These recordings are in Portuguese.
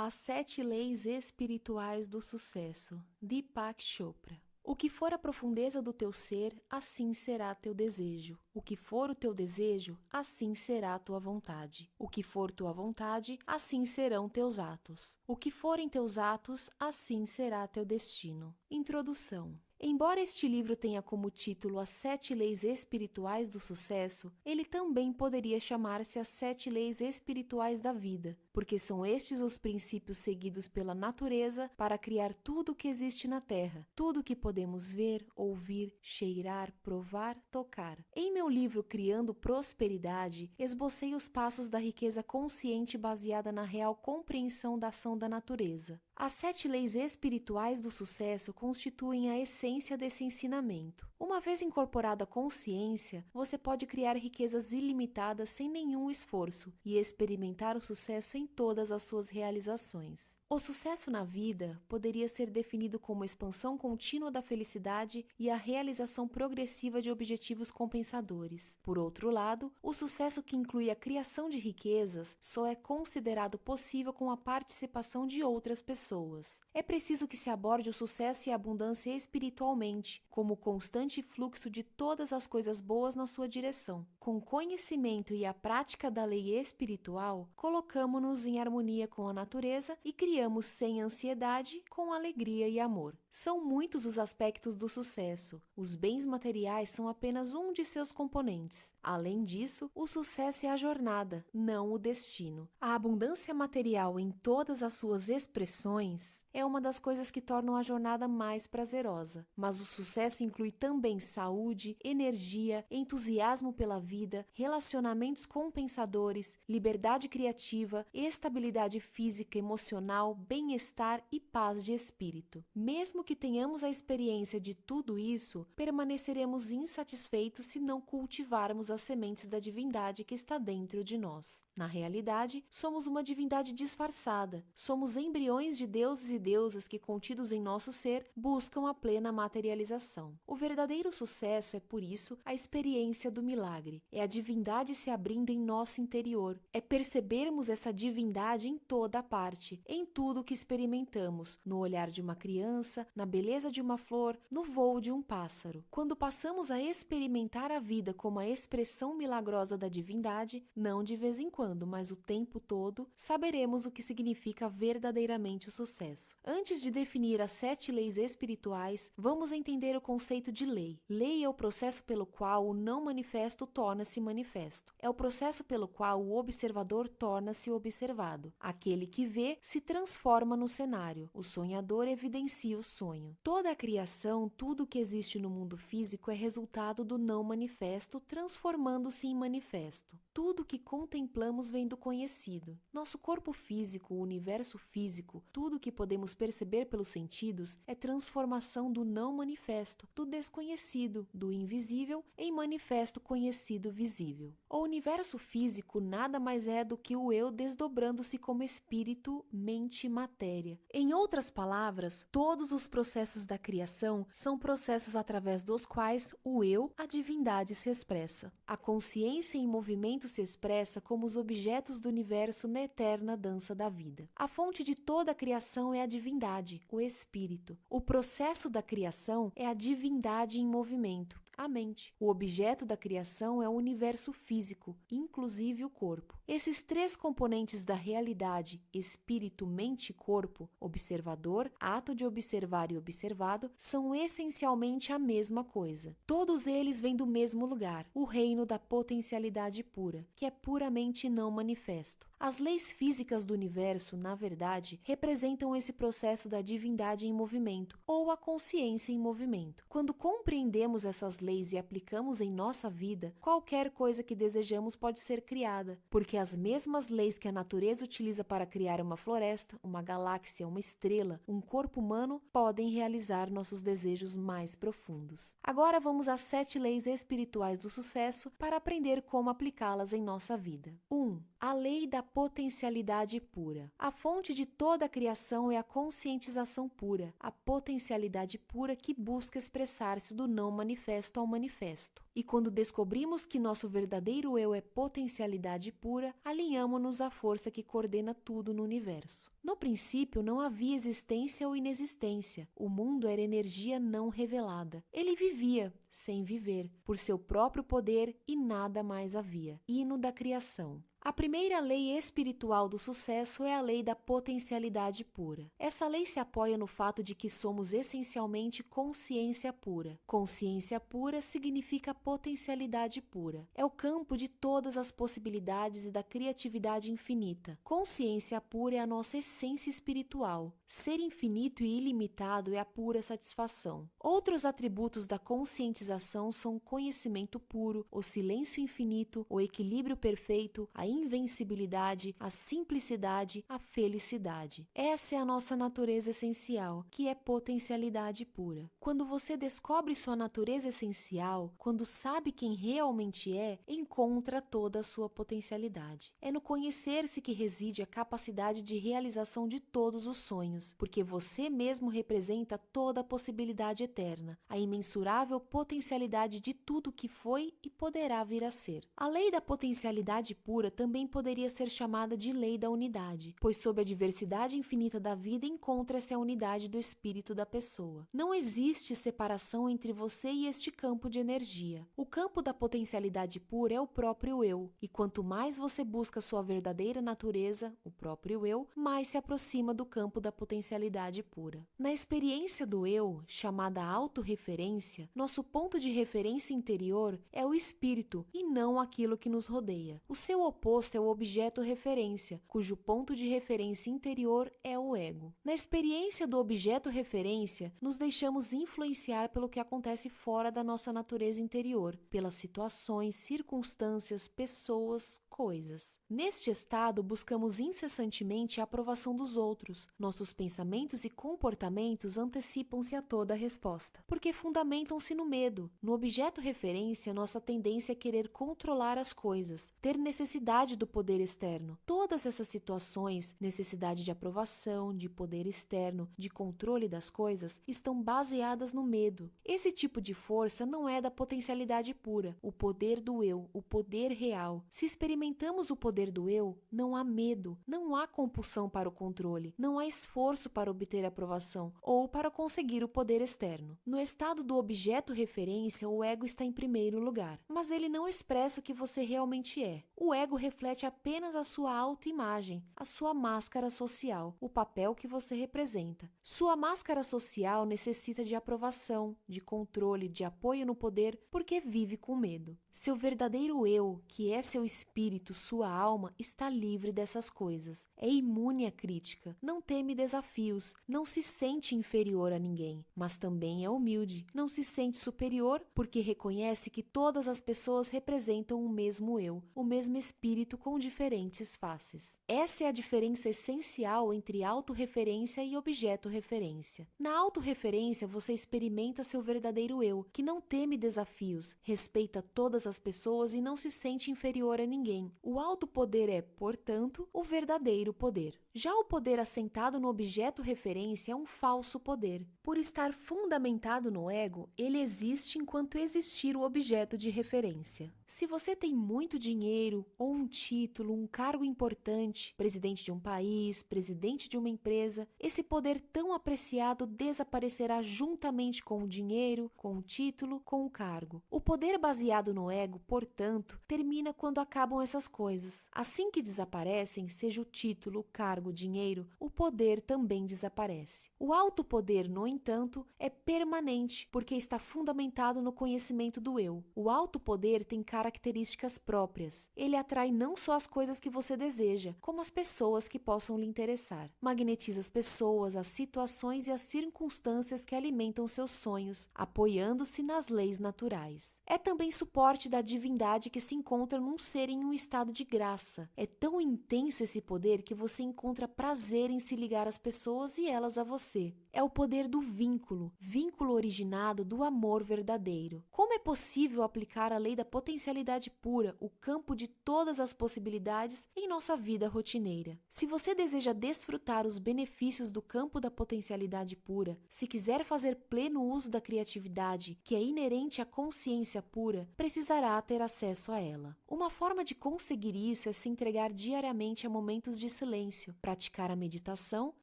As 7 leis espirituais do sucesso, Deepak Chopra. O que for a profundeza do teu ser, assim será teu desejo. O que for o teu desejo, assim será tua vontade. O que for tua vontade, assim serão teus atos. O que forem teus atos, assim será teu destino. Introdução. Embora este livro tenha como título As 7 Leis Espirituais do Sucesso, ele também poderia chamar-se As 7 Leis Espirituais da Vida, porque são estes os princípios seguidos pela natureza para criar tudo o que existe na Terra, tudo o que podemos ver, ouvir, cheirar, provar, tocar. Em meu livro Criando Prosperidade, esbocei os passos da riqueza consciente baseada na real compreensão da ação da natureza. As 7 leis espirituais do sucesso constituem a essência desse ensinamento. Uma vez incorporada a consciência, você pode criar riquezas ilimitadas sem nenhum esforço e experimentar o sucesso em todas as suas realizações. O sucesso na vida poderia ser definido como a expansão contínua da felicidade e a realização progressiva de objetivos compensadores. Por outro lado, o sucesso que inclui a criação de riquezas só é considerado possível com a participação de outras pessoas. É preciso que se aborde o sucesso e a abundância espiritualmente, como o constante fluxo de todas as coisas boas na sua direção. Com o conhecimento e a prática da lei espiritual, colocamo-nos em harmonia com a natureza e criamos sem ansiedade, com alegria e amor. São muitos os aspectos do sucesso. Os bens materiais são apenas um de seus componentes. Além disso, o sucesso é a jornada, não o destino. A abundância material em todas as suas expressões é uma das coisas que tornam a jornada mais prazerosa. Mas o sucesso inclui também saúde, energia, entusiasmo pela vida, relacionamentos compensadores, liberdade criativa, estabilidade física, emocional, bem-estar e paz de espírito. Mesmo que tenhamos a experiência de tudo isso, permaneceremos insatisfeitos se não cultivarmos as sementes da divindade que está dentro de nós. Na realidade, somos uma divindade disfarçada. Somos embriões de deuses e deusas que, contidos em nosso ser, buscam a plena materialização. O verdadeiro sucesso é, por isso, a experiência do milagre. É a divindade se abrindo em nosso interior. É percebermos essa divindade em toda a parte, em tudo que experimentamos, no olhar de uma criança, na beleza de uma flor, no voo de um pássaro. Quando passamos a experimentar a vida como a expressão milagrosa da divindade, não de vez em quando, mas o tempo todo, saberemos o que significa verdadeiramente o sucesso. Antes de definir as 7 leis espirituais, vamos entender o conceito de lei. Lei é o processo pelo qual o não manifesto torna-se manifesto. É o processo pelo qual o observador torna-se observado. Aquele que vê se transforma no cenário. O sonhador evidencia o sonho. Toda a criação, tudo o que existe no mundo físico é resultado do não manifesto, transformando-se em manifesto. Tudo que contemplamos vem do conhecido. Nosso corpo físico, o universo físico, tudo que podemos perceber pelos sentidos é transformação do não manifesto, do desconhecido, do invisível, em manifesto conhecido visível. O universo físico nada mais é do que o eu desdobrando-se como espírito, mente e matéria. Em outras palavras, todos os processos da criação são processos através dos quais o eu, a divindade, se expressa. A consciência em movimento se expressa como os objetos do universo na eterna dança da vida. A fonte de toda a criação é a divindade, o espírito. O processo da criação é a divindade em movimento, a mente. O objeto da criação é o universo físico, inclusive o corpo. Esses 3 componentes da realidade, espírito, mente e corpo, observador, ato de observar e observado, são essencialmente a mesma coisa. Todos eles vêm do mesmo lugar, o reino da potencialidade pura, que é puramente não manifesto. As leis físicas do universo, na verdade, representam esse processo da divindade em movimento, ou a consciência em movimento. Quando compreendemos essas leis e aplicamos em nossa vida, qualquer coisa que desejamos pode ser criada, porque as mesmas leis que a natureza utiliza para criar uma floresta, uma galáxia, uma estrela, um corpo humano, podem realizar nossos desejos mais profundos. Agora vamos às 7 leis espirituais do sucesso para aprender como aplicá-las em nossa vida. 1. A lei da potencialidade pura. A fonte de toda a criação é a conscientização pura, a potencialidade pura que busca expressar-se do não manifesto ao manifesto. E quando descobrimos que nosso verdadeiro eu é potencialidade pura, alinhamo-nos à força que coordena tudo no universo. No princípio, não havia existência ou inexistência. O mundo era energia não revelada. Ele vivia, sem viver, por seu próprio poder e nada mais havia. Hino da criação. A primeira lei espiritual do sucesso é a lei da potencialidade pura. Essa lei se apoia no fato de que somos essencialmente consciência pura. Consciência pura significa potencialidade pura. É o campo de todas as possibilidades e da criatividade infinita. Consciência pura é a nossa essência espiritual. Ser infinito e ilimitado é a pura satisfação. Outros atributos da conscientização são o conhecimento puro, o silêncio infinito, o equilíbrio perfeito, a invencibilidade, a simplicidade, a felicidade. Essa é a nossa natureza essencial, que é potencialidade pura. Quando você descobre sua natureza essencial, quando sabe quem realmente é, encontra toda a sua potencialidade. É no conhecer-se que reside a capacidade de realização de todos os sonhos, porque você mesmo representa toda a possibilidade eterna, a imensurável potencialidade de tudo que foi e poderá vir a ser. A lei da potencialidade pura também poderia ser chamada de lei da unidade, pois sob a diversidade infinita da vida encontra-se a unidade do espírito da pessoa. Não existe separação entre você e este campo de energia. O campo da potencialidade pura é o próprio eu, e quanto mais você busca sua verdadeira natureza, o próprio eu, mais se aproxima do campo da potencialidade pura. Na experiência do eu, chamada autorreferência, nosso ponto de referência interior é o espírito e não aquilo que nos rodeia. O seu oposto é o objeto referência, cujo ponto de referência interior é o ego. Na experiência do objeto referência, nos deixamos influenciar pelo que acontece fora da nossa natureza interior, pelas situações, circunstâncias, pessoas, coisas. Neste estado, buscamos incessantemente a aprovação dos outros. Nossos pensamentos e comportamentos antecipam-se a toda a resposta, porque fundamentam-se no medo. No objeto referência, nossa tendência é querer controlar as coisas, ter necessidade do poder externo. Todas essas situações, necessidade de aprovação, de poder externo, de controle das coisas, estão baseadas no medo. Esse tipo de força não é da potencialidade pura, o poder do eu, o poder real. Se experimentamos o poder do eu, não há medo, não há compulsão para o controle, não há esforço para obter aprovação ou para conseguir o poder externo. No estado do objeto referência, o ego está em primeiro lugar, mas ele não expressa o que você realmente é. O ego reflete apenas a sua autoimagem, a sua máscara social, o papel que você representa. Sua máscara social necessita de aprovação, de controle, de apoio no poder, porque vive com medo. Seu verdadeiro eu, que é seu espírito, sua alma, está livre dessas coisas. É imune à crítica, não teme desafios, não se sente inferior a ninguém, mas também é humilde. Não se sente superior porque reconhece que todas as pessoas representam o mesmo eu, o mesmo espírito com diferentes faces. Essa é a diferença essencial entre autorreferência e objeto-referência. Na autorreferência, você experimenta seu verdadeiro eu, que não teme desafios, respeita todas as pessoas e não se sente inferior a ninguém. O alto poder é, portanto, o verdadeiro poder. Já o poder assentado no objeto referência é um falso poder. Por estar fundamentado no ego, ele existe enquanto existir o objeto de referência. Se você tem muito dinheiro, ou um título, um cargo importante, presidente de um país, presidente de uma empresa, esse poder tão apreciado desaparecerá juntamente com o dinheiro, com o título, com o cargo. O poder baseado no ego, portanto, termina quando acabam essas coisas. Assim que desaparecem, seja o título, o cargo, o dinheiro, o poder também desaparece. O alto poder, no entanto, é permanente, porque está fundamentado no conhecimento do eu. O alto poder tem características próprias. Ele atrai não só as coisas que você deseja, como as pessoas que possam lhe interessar. Magnetiza as pessoas, as situações e as circunstâncias que alimentam seus sonhos, apoiando-se nas leis naturais. É também suporte da divindade que se encontra num ser em um estado de graça. É tão intenso esse poder que você encontra prazer em se ligar às pessoas e elas a você. é o poder do vínculo, vínculo originado do amor verdadeiro. Como é possível aplicar a lei da potencialidade pura, o campo de todas as possibilidades, em nossa vida rotineira? Se você deseja desfrutar os benefícios do campo da potencialidade pura, se quiser fazer pleno uso da criatividade que é inerente à consciência pura, precisará ter acesso a ela. Uma forma de conseguir isso é se entregar diariamente a momentos de silêncio, praticar a meditação,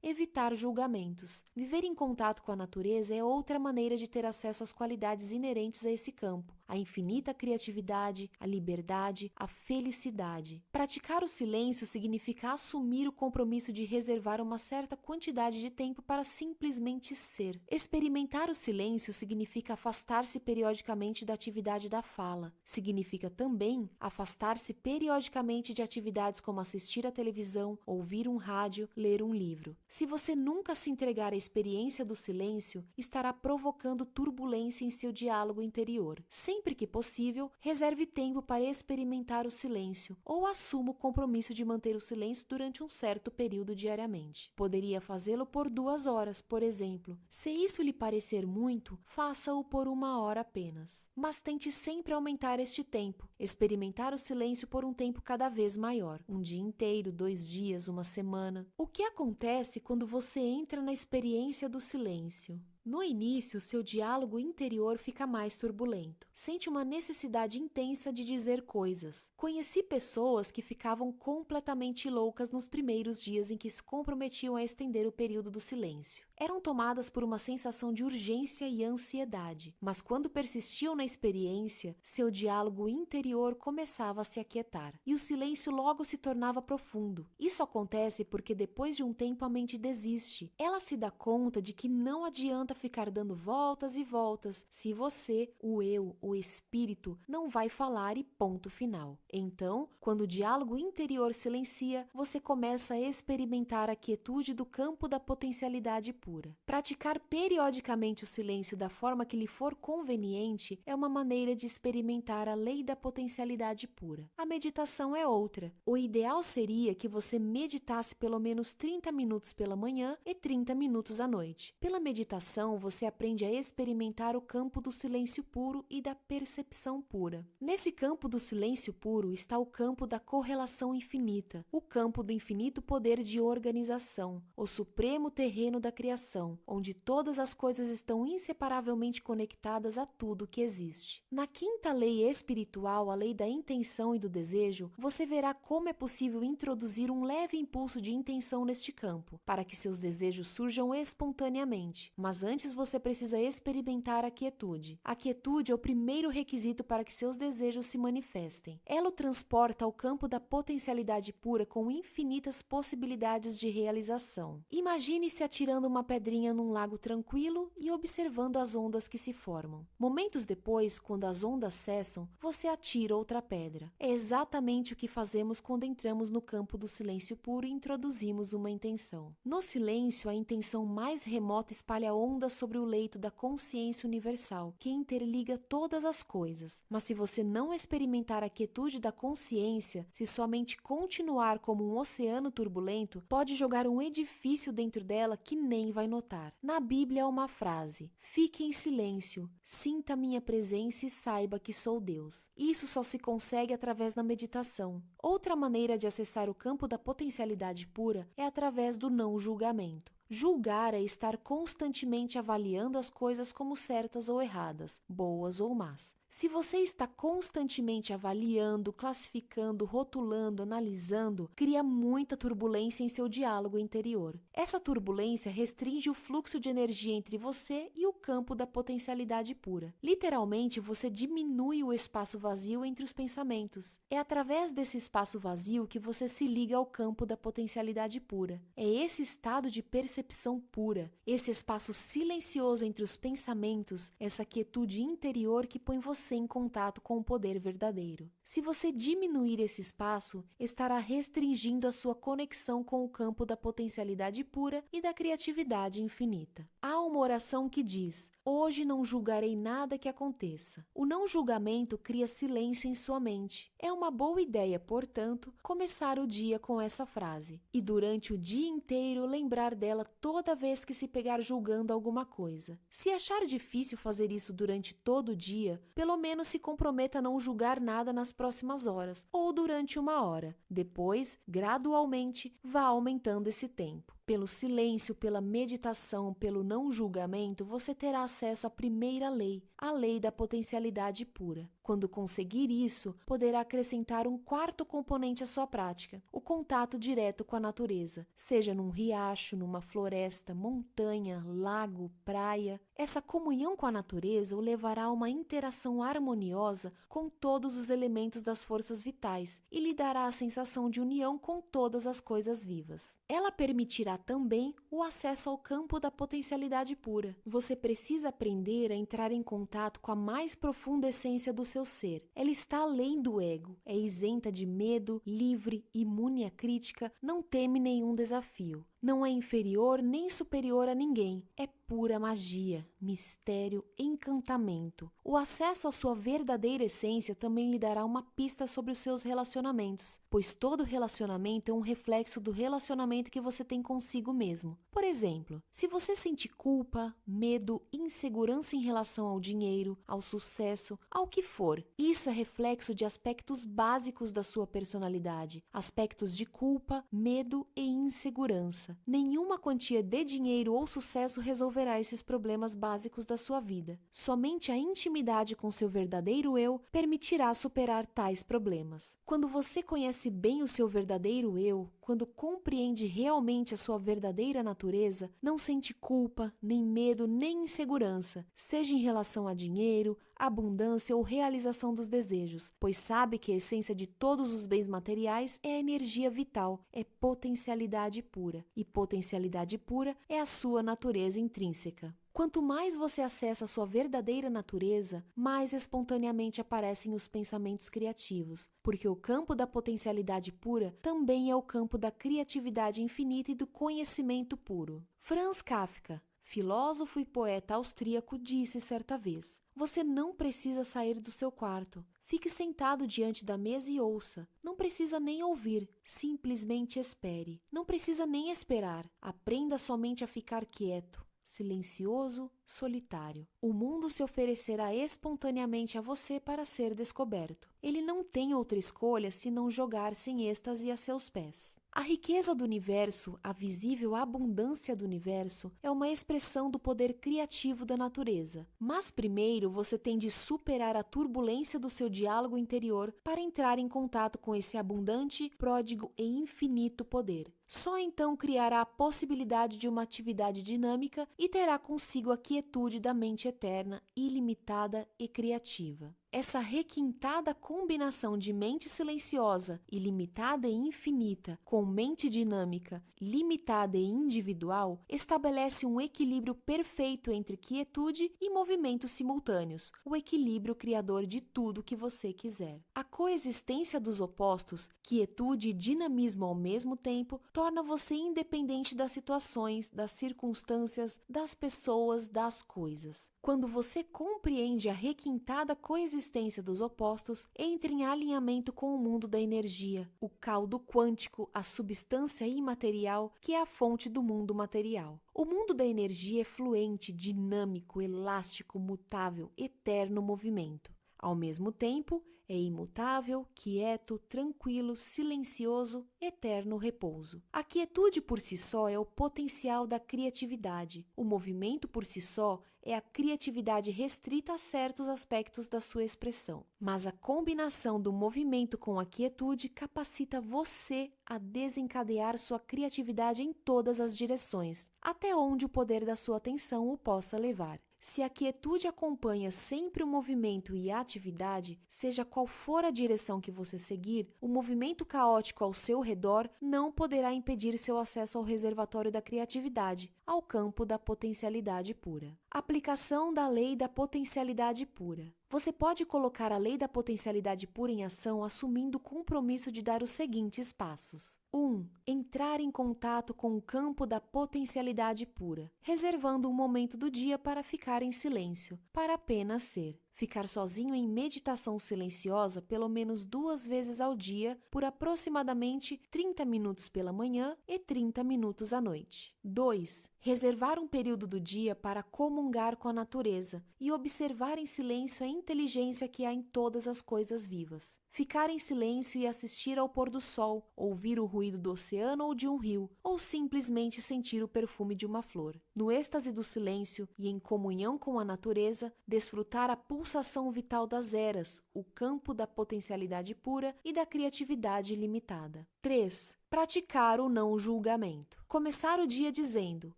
evitar julgamentos. Viver em contato com a natureza é outra maneira de ter acesso às qualidades inerentes a esse campo, a infinita criatividade, a liberdade, a felicidade. Praticar o silêncio significa assumir o compromisso de reservar uma certa quantidade de tempo para simplesmente ser. Experimentar o silêncio significa afastar-se periodicamente da atividade da fala. Significa também afastar-se periodicamente de atividades como assistir à televisão, ouvir um rádio, ler um livro. Se você nunca se entregar à experiência do silêncio, estará provocando turbulência em seu diálogo interior. Sempre que possível, reserve tempo para experimentar o silêncio ou assuma o compromisso de manter o silêncio durante um certo período diariamente. Poderia fazê-lo por 2 horas, por exemplo. Se isso lhe parecer muito, faça-o por 1 hora apenas. Mas tente sempre aumentar este tempo, experimentar o silêncio por um tempo cada vez maior. 1 dia inteiro, 2 dias, 1 semana. O que acontece quando você entra na experiência do silêncio? No início, seu diálogo interior fica mais turbulento. Sente uma necessidade intensa de dizer coisas. Conheci pessoas que ficavam completamente loucas nos primeiros dias em que se comprometiam a estender o período do silêncio. Eram tomadas por uma sensação de urgência e ansiedade, mas quando persistiam na experiência, seu diálogo interior começava a se aquietar e o silêncio logo se tornava profundo. Isso acontece porque depois de um tempo a mente desiste. Ela se dá conta de que não adianta ficar dando voltas e voltas se você, o eu, o espírito, não vai falar e ponto final. Então, quando o diálogo interior silencia, você começa a experimentar a quietude do campo da potencialidade pura. Praticar periodicamente o silêncio da forma que lhe for conveniente é uma maneira de experimentar a lei da potencialidade pura. A meditação é outra. O ideal seria que você meditasse pelo menos 30 minutos pela manhã e 30 minutos à noite. Pela meditação, você aprende a experimentar o campo do silêncio puro e da percepção pura. Nesse campo do silêncio puro está o campo da correlação infinita, o campo do infinito poder de organização, o supremo terreno da criação, onde todas as coisas estão inseparavelmente conectadas a tudo que existe. Na quinta lei espiritual, a lei da intenção e do desejo, você verá como é possível introduzir um leve impulso de intenção neste campo, para que seus desejos surjam espontaneamente. Mas antes você precisa experimentar a quietude. A quietude é o primeiro requisito para que seus desejos se manifestem. Ela o transporta ao campo da potencialidade pura com infinitas possibilidades de realização. Imagine-se atirando uma pedrinha num lago tranquilo e observando as ondas que se formam. Momentos depois, quando as ondas cessam, você atira outra pedra. É exatamente o que fazemos quando entramos no campo do silêncio puro e introduzimos uma intenção. No silêncio, a intenção mais remota espalha ondas sobre o leito da consciência universal, que interliga todas as coisas. Mas se você não experimentar a quietude da consciência, se somente continuar como um oceano turbulento, pode jogar um edifício dentro dela que nem vai notar. Na Bíblia há uma frase: fique em silêncio, sinta minha presença e saiba que sou Deus. Isso só se consegue através da meditação. Outra maneira de acessar o campo da potencialidade pura é através do não julgamento. Julgar é estar constantemente avaliando as coisas como certas ou erradas, boas ou más. Se você está constantemente avaliando, classificando, rotulando, analisando, cria muita turbulência em seu diálogo interior. Essa turbulência restringe o fluxo de energia entre você e o campo da potencialidade pura. Literalmente, você diminui o espaço vazio entre os pensamentos. É através desse espaço vazio que você se liga ao campo da potencialidade pura. É esse estado de percepção pura, esse espaço silencioso entre os pensamentos, essa quietude interior que põe você você em contato com o poder verdadeiro. Se você diminuir esse espaço, estará restringindo a sua conexão com o campo da potencialidade pura e da criatividade infinita. Há uma oração que diz: hoje não julgarei nada que aconteça. O não julgamento cria silêncio em sua mente. É uma boa ideia, portanto, começar o dia com essa frase e durante o dia inteiro lembrar dela toda vez que se pegar julgando alguma coisa. Se achar difícil fazer isso durante todo o dia, pelo menos se comprometa a não julgar nada nas próximas horas ou durante uma hora. Depois, gradualmente, vá aumentando esse tempo. Pelo silêncio, pela meditação, pelo não julgamento, você terá acesso à primeira lei, a lei da potencialidade pura. Quando conseguir isso, poderá acrescentar um quarto componente à sua prática, o contato direto com a natureza, seja num riacho, numa floresta, montanha, lago, praia. Essa comunhão com a natureza o levará a uma interação harmoniosa com todos os elementos das forças vitais e lhe dará a sensação de união com todas as coisas vivas. Ela permitirá também o acesso ao campo da potencialidade pura. Você precisa aprender a entrar em contato com a mais profunda essência do seu ser. Ela está além do ego, é isenta de medo, livre, imune à crítica, não teme nenhum desafio. Não é inferior nem superior a ninguém. É pura magia, mistério, encantamento. O acesso à sua verdadeira essência também lhe dará uma pista sobre os seus relacionamentos, pois todo relacionamento é um reflexo do relacionamento que você tem consigo mesmo. Por exemplo, se você sente culpa, medo, insegurança em relação ao dinheiro, ao sucesso, ao que for, isso é reflexo de aspectos básicos da sua personalidade, aspectos de culpa, medo e insegurança. Nenhuma quantia de dinheiro ou sucesso resolverá esses problemas básicos da sua vida. Somente a intimidade com seu verdadeiro eu permitirá superar tais problemas. Quando você conhece bem o seu verdadeiro eu, quando compreende realmente a sua verdadeira natureza, não sente culpa, nem medo, nem insegurança, seja em relação a dinheiro, abundância ou realização dos desejos, pois sabe que a essência de todos os bens materiais é a energia vital, é potencialidade pura, e potencialidade pura é a sua natureza intrínseca. Quanto mais você acessa a sua verdadeira natureza, mais espontaneamente aparecem os pensamentos criativos, porque o campo da potencialidade pura também é o campo da criatividade infinita e do conhecimento puro. Franz Kafka, filósofo e poeta austríaco, disse certa vez: você não precisa sair do seu quarto. Fique sentado diante da mesa e ouça. Não precisa nem ouvir, simplesmente espere. Não precisa nem esperar. Aprenda somente a ficar quieto, silencioso, solitário. O mundo se oferecerá espontaneamente a você para ser descoberto. Ele não tem outra escolha senão jogar-se em êxtase a seus pés. A riqueza do universo, a visível abundância do universo, é uma expressão do poder criativo da natureza. Mas primeiro você tem de superar a turbulência do seu diálogo interior para entrar em contato com esse abundante, pródigo e infinito poder. Só então criará a possibilidade de uma atividade dinâmica e terá consigo a quietude da mente eterna, ilimitada e criativa. Essa requintada combinação de mente silenciosa, ilimitada e infinita, com mente dinâmica, limitada e individual, estabelece um equilíbrio perfeito entre quietude e movimentos simultâneos, o equilíbrio criador de tudo que você quiser. A coexistência dos opostos, quietude e dinamismo ao mesmo tempo, torna você independente das situações, das circunstâncias, das pessoas, das coisas. Quando você compreende a requintada coexistência dos opostos, entra em alinhamento com o mundo da energia, o caldo quântico, a substância imaterial que é a fonte do mundo material. O mundo da energia é fluente, dinâmico, elástico, mutável, eterno movimento. Ao mesmo tempo, é imutável, quieto, tranquilo, silencioso, eterno repouso. A quietude por si só é o potencial da criatividade. O movimento por si só é a criatividade restrita a certos aspectos da sua expressão. Mas a combinação do movimento com a quietude capacita você a desencadear sua criatividade em todas as direções, até onde o poder da sua atenção o possa levar. Se a quietude acompanha sempre o movimento e a atividade, seja qual for a direção que você seguir, o movimento caótico ao seu redor não poderá impedir seu acesso ao reservatório da criatividade, ao campo da potencialidade pura. Aplicação da lei da potencialidade pura. Você pode colocar a lei da potencialidade pura em ação assumindo o compromisso de dar os seguintes passos. 1. Entrar em contato com o campo da potencialidade pura, reservando um momento do dia para ficar em silêncio, para apenas ser. Ficar sozinho em meditação silenciosa pelo menos 2 vezes ao dia, por aproximadamente 30 minutos pela manhã e 30 minutos à noite. 2. Reservar um período do dia para comungar com a natureza e observar em silêncio a inteligência que há em todas as coisas vivas. Ficar em silêncio e assistir ao pôr do sol, ouvir o ruído do oceano ou de um rio, ou simplesmente sentir o perfume de uma flor. No êxtase do silêncio e em comunhão com a natureza, desfrutar a pulsação vital das eras, o campo da potencialidade pura e da criatividade ilimitada. 3. Praticar o não julgamento. Começar o dia dizendo: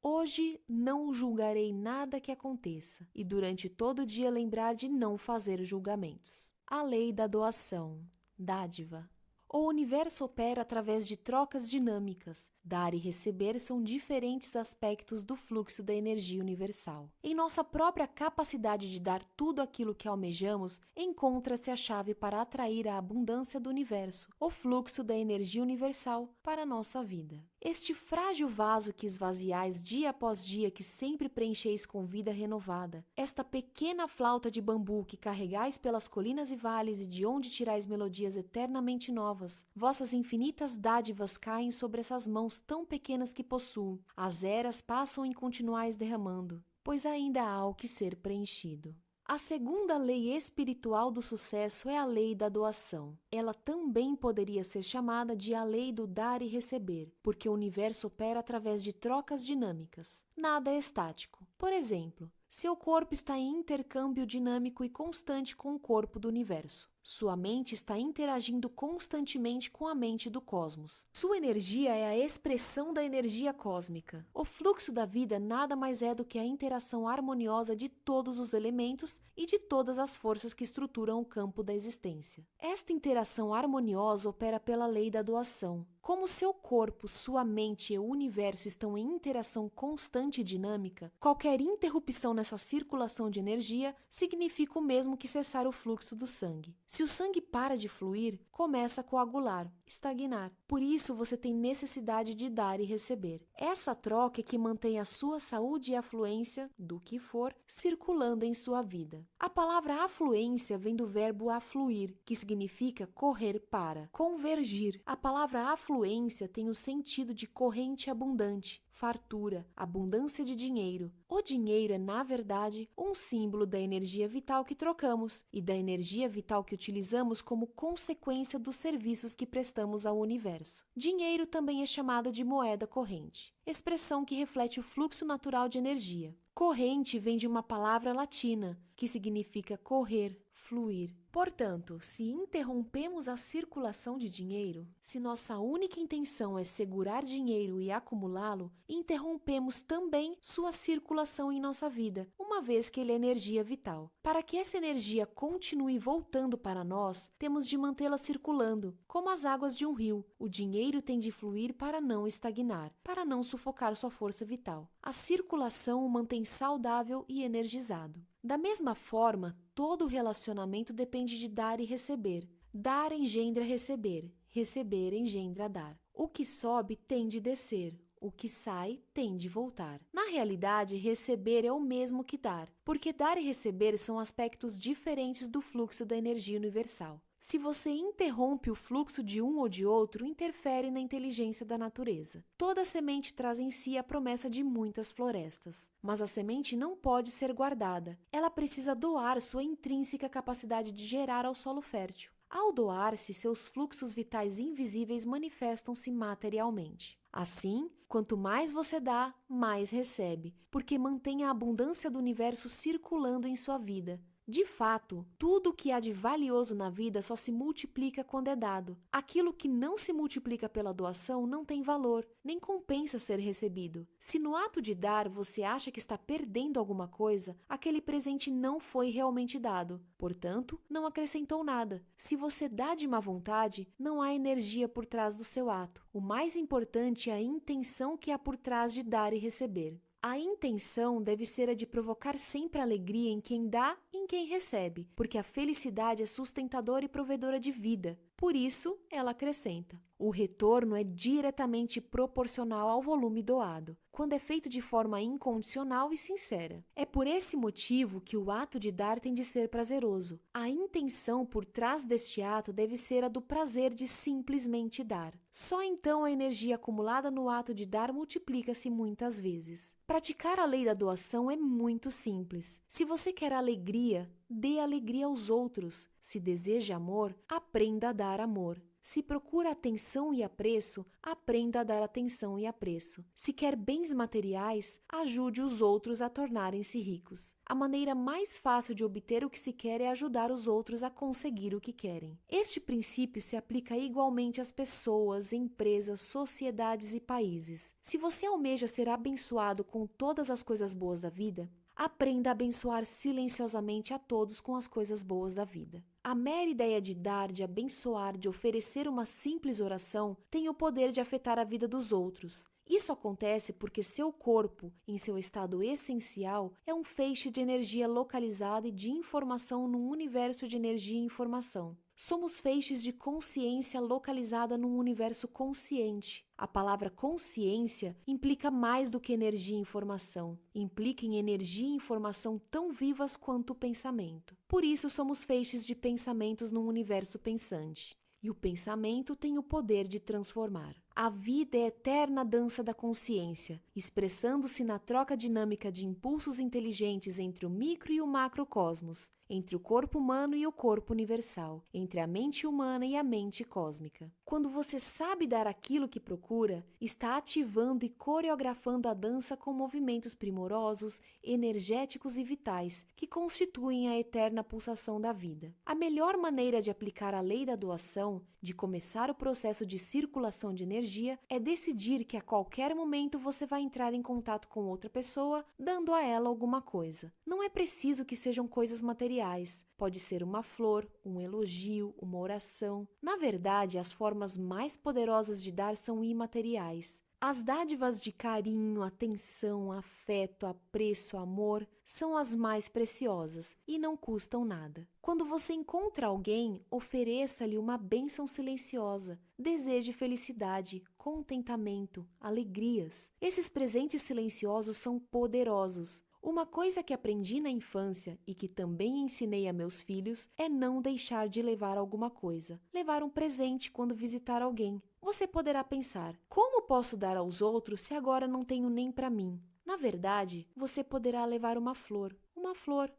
hoje não julgarei nada que aconteça, e durante todo o dia lembrar de não fazer julgamentos. A lei da doação, dádiva. O universo opera através de trocas dinâmicas. Dar e receber são diferentes aspectos do fluxo da energia universal. Em nossa própria capacidade de dar tudo aquilo que almejamos, encontra-se a chave para atrair a abundância do universo, o fluxo da energia universal para a nossa vida. Este frágil vaso que esvaziais dia após dia, que sempre preencheis com vida renovada, esta pequena flauta de bambu que carregais pelas colinas e vales e de onde tirais melodias eternamente novas, vossas infinitas dádivas caem sobre essas mãos tão pequenas que possuo. As eras passam em continuais derramando, pois ainda há o que ser preenchido. A segunda lei espiritual do sucesso é a lei da doação. Ela também poderia ser chamada de a lei do dar e receber, porque o universo opera através de trocas dinâmicas. Nada é estático. Por exemplo, seu corpo está em intercâmbio dinâmico e constante com o corpo do universo. Sua mente está interagindo constantemente com a mente do cosmos. Sua energia é a expressão da energia cósmica. O fluxo da vida nada mais é do que a interação harmoniosa de todos os elementos e de todas as forças que estruturam o campo da existência. Esta interação harmoniosa opera pela lei da doação. Como seu corpo, sua mente e o universo estão em interação constante e dinâmica, qualquer interrupção nessa circulação de energia significa o mesmo que cessar o fluxo do sangue. Se o sangue para de fluir, começa a coagular, estagnar. Por isso você tem necessidade de dar e receber. Essa troca é que mantém a sua saúde e afluência, do que for, circulando em sua vida. A palavra afluência vem do verbo afluir, que significa correr para, convergir. A palavra afluência tem o sentido de corrente abundante, fartura, abundância de dinheiro. O dinheiro é, na verdade, um símbolo da energia vital que trocamos e da energia vital que utilizamos como consequência dos serviços que prestamos ao universo. Dinheiro também é chamado de moeda corrente, expressão que reflete o fluxo natural de energia. Corrente vem de uma palavra latina, que significa correr, fluir. Portanto, se interrompemos a circulação de dinheiro, se nossa única intenção é segurar dinheiro e acumulá-lo, interrompemos também sua circulação em nossa vida, uma vez que ele é energia vital. Para que essa energia continue voltando para nós, temos de mantê-la circulando, como as águas de um rio. O dinheiro tem de fluir para não estagnar, para não sufocar sua força vital. A circulação o mantém saudável e energizado. Da mesma forma, todo relacionamento depende de dar e receber. Dar engendra receber, receber engendra dar. O que sobe tem de descer, o que sai tem de voltar. Na realidade, receber é o mesmo que dar, porque dar e receber são aspectos diferentes do fluxo da energia universal. Se você interrompe o fluxo de um ou de outro, interfere na inteligência da natureza. Toda semente traz em si a promessa de muitas florestas, mas a semente não pode ser guardada. Ela precisa doar sua intrínseca capacidade de gerar ao solo fértil. Ao doar-se, seus fluxos vitais invisíveis manifestam-se materialmente. Assim, quanto mais você dá, mais recebe, porque mantém a abundância do universo circulando em sua vida. De fato, tudo o que há de valioso na vida só se multiplica quando é dado. Aquilo que não se multiplica pela doação não tem valor, nem compensa ser recebido. Se no ato de dar você acha que está perdendo alguma coisa, aquele presente não foi realmente dado. Portanto, não acrescentou nada. Se você dá de má vontade, não há energia por trás do seu ato. O mais importante é a intenção que há por trás de dar e receber. A intenção deve ser a de provocar sempre alegria em quem dá e em quem recebe, porque a felicidade é sustentadora e provedora de vida. Por isso, ela acrescenta: o retorno é diretamente proporcional ao volume doado, quando é feito de forma incondicional e sincera. É por esse motivo que o ato de dar tem de ser prazeroso. A intenção por trás deste ato deve ser a do prazer de simplesmente dar. Só então a energia acumulada no ato de dar multiplica-se muitas vezes. Praticar a lei da doação é muito simples. Se você quer alegria, dê alegria aos outros. Se deseja amor, aprenda a dar amor. Se procura atenção e apreço, aprenda a dar atenção e apreço. Se quer bens materiais, ajude os outros a tornarem-se ricos. A maneira mais fácil de obter o que se quer é ajudar os outros a conseguir o que querem. Este princípio se aplica igualmente às pessoas, empresas, sociedades e países. Se você almeja ser abençoado com todas as coisas boas da vida, aprenda a abençoar silenciosamente a todos com as coisas boas da vida. A mera ideia de dar, de abençoar, de oferecer uma simples oração tem o poder de afetar a vida dos outros. Isso acontece porque seu corpo, em seu estado essencial, é um feixe de energia localizada e de informação num universo de energia e informação. Somos feixes de consciência localizada num universo consciente. A palavra consciência implica mais do que energia e informação. Implica em energia e informação tão vivas quanto o pensamento. Por isso somos feixes de pensamentos num universo pensante. E o pensamento tem o poder de transformar. A vida é a eterna dança da consciência, expressando-se na troca dinâmica de impulsos inteligentes entre o micro e o macrocosmos, entre o corpo humano e o corpo universal, entre a mente humana e a mente cósmica. Quando você sabe dar aquilo que procura, está ativando e coreografando a dança com movimentos primorosos, energéticos e vitais, que constituem a eterna pulsação da vida. A melhor maneira de aplicar a lei da doação, de começar o processo de circulação de energia, é decidir que a qualquer momento você vai entrar em contato com outra pessoa, dando a ela alguma coisa. Não é preciso que sejam coisas materiais. Pode ser uma flor, um elogio, uma oração. Na verdade, as formas mais poderosas de dar são imateriais. As dádivas de carinho, atenção, afeto, apreço, amor são as mais preciosas e não custam nada. Quando você encontra alguém, ofereça-lhe uma bênção silenciosa. Deseje felicidade, contentamento, alegrias. Esses presentes silenciosos são poderosos. Uma coisa que aprendi na infância e que também ensinei a meus filhos é não deixar de levar alguma coisa. Levar um presente quando visitar alguém. Você poderá pensar: como posso dar aos outros se agora não tenho nem para mim? Na verdade, você poderá levar uma flor.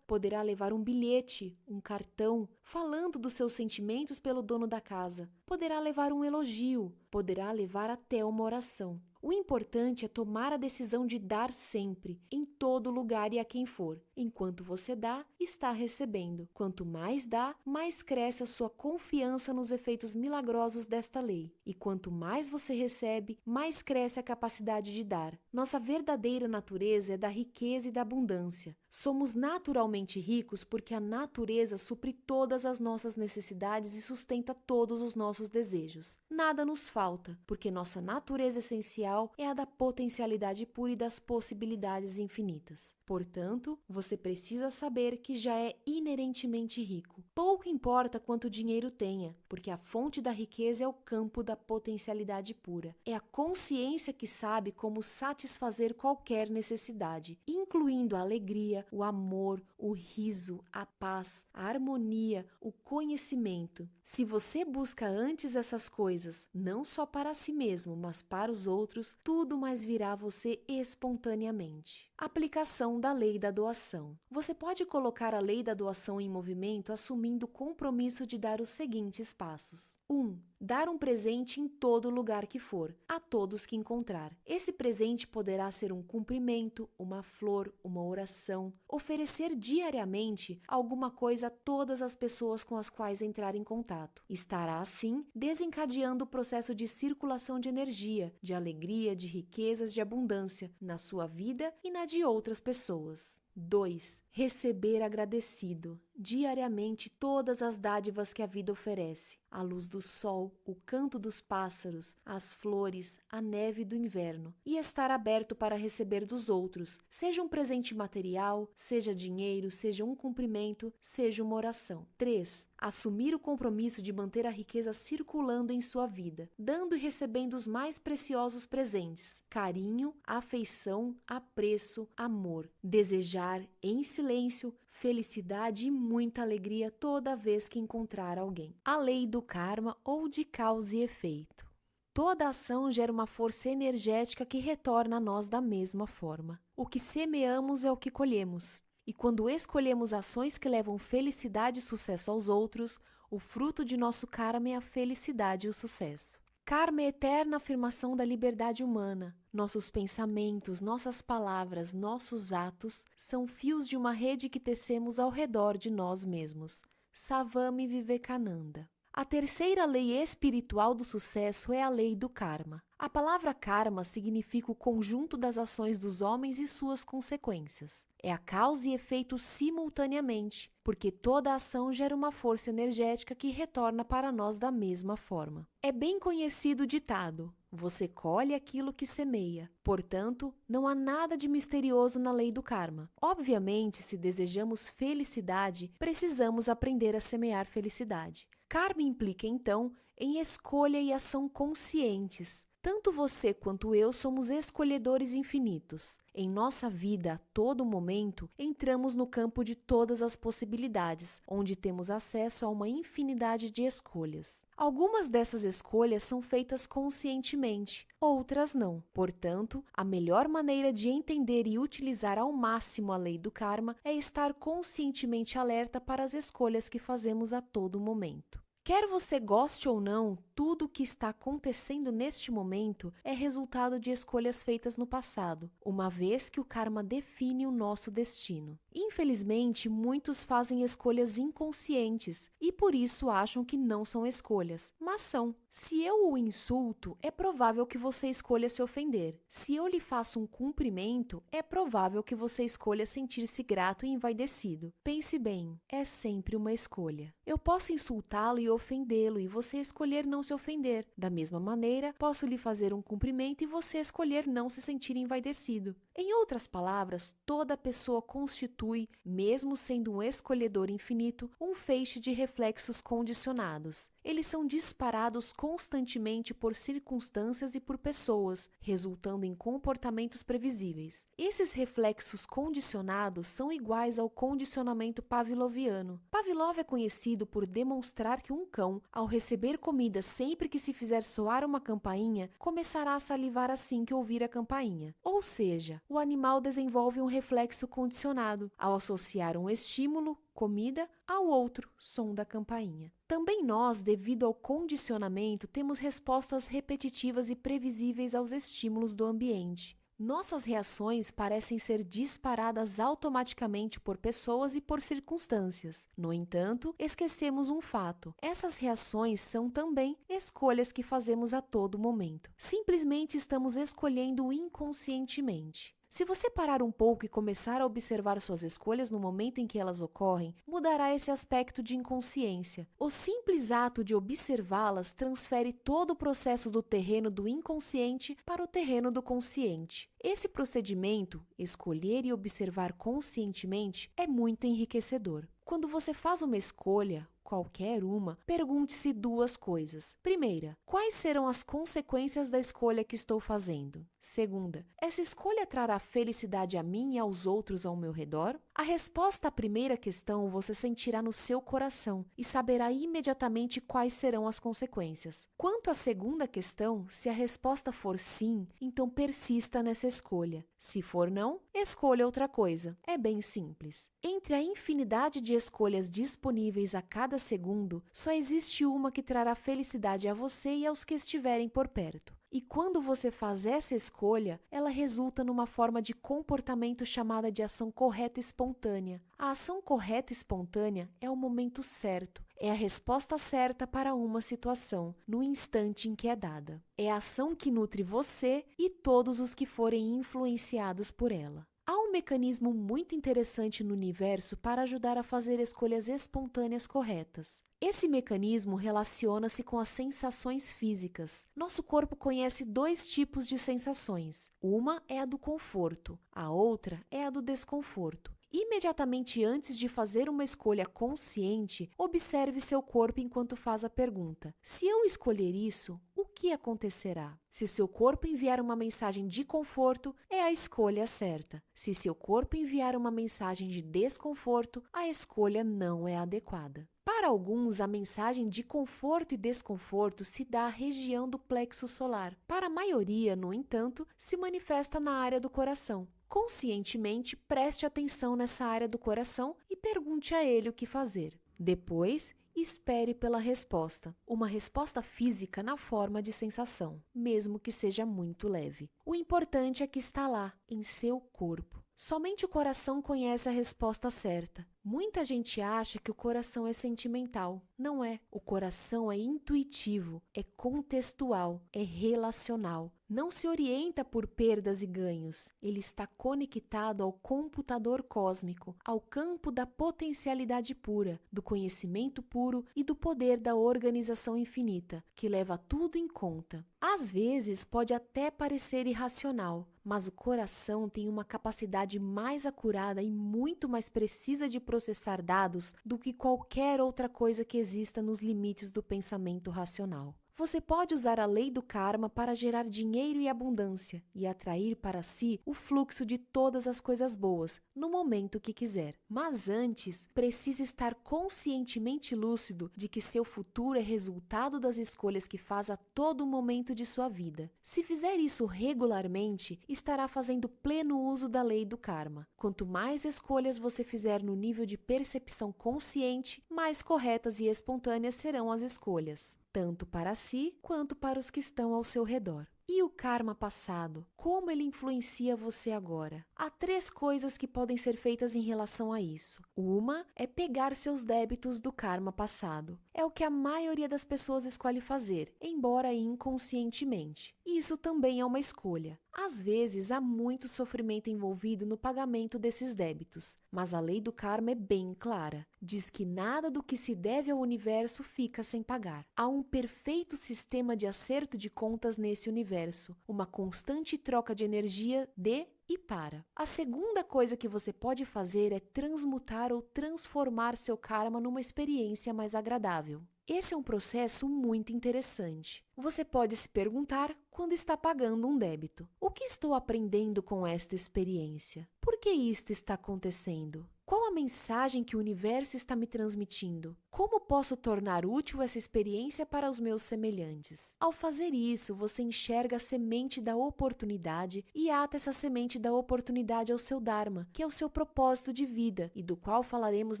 Poderá levar um bilhete, um cartão, falando dos seus sentimentos pelo dono da casa. Poderá levar um elogio, poderá levar até uma oração. O importante é tomar a decisão de dar sempre, em todo lugar e a quem for. Enquanto você dá, está recebendo. Quanto mais dá, mais cresce a sua confiança nos efeitos milagrosos desta lei. E quanto mais você recebe, mais cresce a capacidade de dar. Nossa verdadeira natureza é da riqueza e da abundância. Somos naturalmente ricos porque a natureza supre todas as nossas necessidades e sustenta todos os nossos desejos. Nada nos falta, porque nossa natureza essencial é a da potencialidade pura e das possibilidades infinitas. Portanto, você precisa saber que já é inerentemente rico. Pouco importa quanto dinheiro tenha, porque a fonte da riqueza é o campo da potencialidade pura. É a consciência que sabe como satisfazer qualquer necessidade, incluindo a alegria, o amor, o riso, a paz, a harmonia, o conhecimento. Se você busca antes essas coisas, não só para si mesmo, mas para os outros, tudo mais virá a você espontaneamente. Aplicação da lei da doação. Você pode colocar a lei da doação em movimento assumindo o compromisso de dar os seguintes passos. 1. Dar um presente em todo lugar que for, a todos que encontrar. Esse presente poderá ser um cumprimento, uma flor, uma oração. Oferecer diariamente alguma coisa a todas as pessoas com as quais entrar em contato. Estará, assim, desencadeando o processo de circulação de energia, de alegria, de riquezas, de abundância, na sua vida e na de outras pessoas. 2. Receber agradecido, diariamente, todas as dádivas que a vida oferece. A luz do sol, o canto dos pássaros, as flores, a neve do inverno. E estar aberto para receber dos outros, seja um presente material, seja dinheiro, seja um cumprimento, seja uma oração. 3. Assumir o compromisso de manter a riqueza circulando em sua vida, dando e recebendo os mais preciosos presentes: carinho, afeição, apreço, amor. Desejar, em silêncio, felicidade e muita alegria toda vez que encontrar alguém. A lei do karma ou de causa e efeito. Toda ação gera uma força energética que retorna a nós da mesma forma. O que semeamos é o que colhemos. E quando escolhemos ações que levam felicidade e sucesso aos outros, o fruto de nosso karma é a felicidade e o sucesso. Karma é a eterna afirmação da liberdade humana. Nossos pensamentos, nossas palavras, nossos atos são fios de uma rede que tecemos ao redor de nós mesmos. Swami Vivekananda. A terceira lei espiritual do sucesso é a lei do karma. A palavra karma significa o conjunto das ações dos homens e suas consequências. É a causa e efeito simultaneamente, porque toda ação gera uma força energética que retorna para nós da mesma forma. É bem conhecido o ditado: você colhe aquilo que semeia. Portanto, não há nada de misterioso na lei do karma. Obviamente, se desejamos felicidade, precisamos aprender a semear felicidade. Karma implica, então, em escolha e ação conscientes. Tanto você quanto eu somos escolhedores infinitos. Em nossa vida, a todo momento, entramos no campo de todas as possibilidades, onde temos acesso a uma infinidade de escolhas. Algumas dessas escolhas são feitas conscientemente, outras não. Portanto, a melhor maneira de entender e utilizar ao máximo a lei do karma é estar conscientemente alerta para as escolhas que fazemos a todo momento. Quer você goste ou não, tudo o que está acontecendo neste momento é resultado de escolhas feitas no passado, uma vez que o karma define o nosso destino. Infelizmente, muitos fazem escolhas inconscientes e por isso acham que não são escolhas, mas são. Se eu o insulto, é provável que você escolha se ofender. Se eu lhe faço um cumprimento, é provável que você escolha sentir-se grato e envaidecido. Pense bem, é sempre uma escolha. Eu posso insultá-lo e ofendê-lo e você escolher não se ofender. Da mesma maneira, posso lhe fazer um cumprimento e você escolher não se sentir envaidecido. Em outras palavras, toda pessoa constitui, mesmo sendo um escolhedor infinito, um feixe de reflexos condicionados. Eles são disparados constantemente por circunstâncias e por pessoas, resultando em comportamentos previsíveis. Esses reflexos condicionados são iguais ao condicionamento pavloviano. Pavlov é conhecido por demonstrar que um cão, ao receber comida sempre que se fizer soar uma campainha, começará a salivar assim que ouvir a campainha. Ou seja, o animal desenvolve um reflexo condicionado ao associar um estímulo, comida, ao outro, som da campainha. Também nós, devido ao condicionamento, temos respostas repetitivas e previsíveis aos estímulos do ambiente. Nossas reações parecem ser disparadas automaticamente por pessoas e por circunstâncias. No entanto, esquecemos um fato: essas reações são também escolhas que fazemos a todo momento. Simplesmente estamos escolhendo inconscientemente. Se você parar um pouco e começar a observar suas escolhas no momento em que elas ocorrem, mudará esse aspecto de inconsciência. O simples ato de observá-las transfere todo o processo do terreno do inconsciente para o terreno do consciente. Esse procedimento, escolher e observar conscientemente, é muito enriquecedor. Quando você faz uma escolha, qualquer uma, pergunte-se duas coisas. Primeira, quais serão as consequências da escolha que estou fazendo? Segunda, essa escolha trará felicidade a mim e aos outros ao meu redor? A resposta à primeira questão você sentirá no seu coração e saberá imediatamente quais serão as consequências. Quanto à segunda questão, se a resposta for sim, então persista nessa escolha. Se for não, escolha outra coisa. É bem simples. Entre a infinidade de escolhas disponíveis a cada segundo, só existe uma que trará felicidade a você e aos que estiverem por perto. E quando você faz essa escolha, ela resulta numa forma de comportamento chamada de ação correta espontânea. A ação correta espontânea é o momento certo, é a resposta certa para uma situação, no instante em que é dada. É a ação que nutre você e todos os que forem influenciados por ela. Há um mecanismo muito interessante no universo para ajudar a fazer escolhas espontâneas corretas. Esse mecanismo relaciona-se com as sensações físicas. Nosso corpo conhece dois tipos de sensações. Uma é a do conforto, a outra é a do desconforto. Imediatamente antes de fazer uma escolha consciente, observe seu corpo enquanto faz a pergunta: se eu escolher isso, o que acontecerá? Se seu corpo enviar uma mensagem de conforto, é a escolha certa. Se seu corpo enviar uma mensagem de desconforto, a escolha não é adequada. Para alguns, a mensagem de conforto e desconforto se dá à região do plexo solar. Para a maioria, no entanto, se manifesta na área do coração. Conscientemente, preste atenção nessa área do coração e pergunte a ele o que fazer. Depois, espere pela resposta. Uma resposta física na forma de sensação, mesmo que seja muito leve. O importante é que está lá, em seu corpo. Somente o coração conhece a resposta certa. Muita gente acha que o coração é sentimental. Não é. O coração é intuitivo, é contextual, é relacional. Não se orienta por perdas e ganhos. Ele está conectado ao computador cósmico, ao campo da potencialidade pura, do conhecimento puro e do poder da organização infinita, que leva tudo em conta. Às vezes pode até parecer irracional, mas o coração tem uma capacidade mais acurada e muito mais precisa de processar dados do que qualquer outra coisa que exista nos limites do pensamento racional. Você pode usar a lei do karma para gerar dinheiro e abundância e atrair para si o fluxo de todas as coisas boas, no momento que quiser. Mas antes, precisa estar conscientemente lúcido de que seu futuro é resultado das escolhas que faz a todo momento de sua vida. Se fizer isso regularmente, estará fazendo pleno uso da lei do karma. Quanto mais escolhas você fizer no nível de percepção consciente, mais corretas e espontâneas serão as escolhas, tanto para si quanto para os que estão ao seu redor. E o karma passado? Como ele influencia você agora? Há 3 coisas que podem ser feitas em relação a isso. Uma é pegar seus débitos do karma passado. É o que a maioria das pessoas escolhe fazer, embora inconscientemente. Isso também é uma escolha. Às vezes, há muito sofrimento envolvido no pagamento desses débitos, mas a lei do karma é bem clara. Diz que nada do que se deve ao universo fica sem pagar. Há um perfeito sistema de acerto de contas nesse universo, uma constante troca de energia de e para. A segunda coisa que você pode fazer é transmutar ou transformar seu karma numa experiência mais agradável. Esse é um processo muito interessante. Você pode se perguntar quando está pagando um débito: o que estou aprendendo com esta experiência? Por que isto está acontecendo? Qual a mensagem que o universo está me transmitindo? Como posso tornar útil essa experiência para os meus semelhantes? Ao fazer isso, você enxerga a semente da oportunidade e ata essa semente da oportunidade ao seu Dharma, que é o seu propósito de vida e do qual falaremos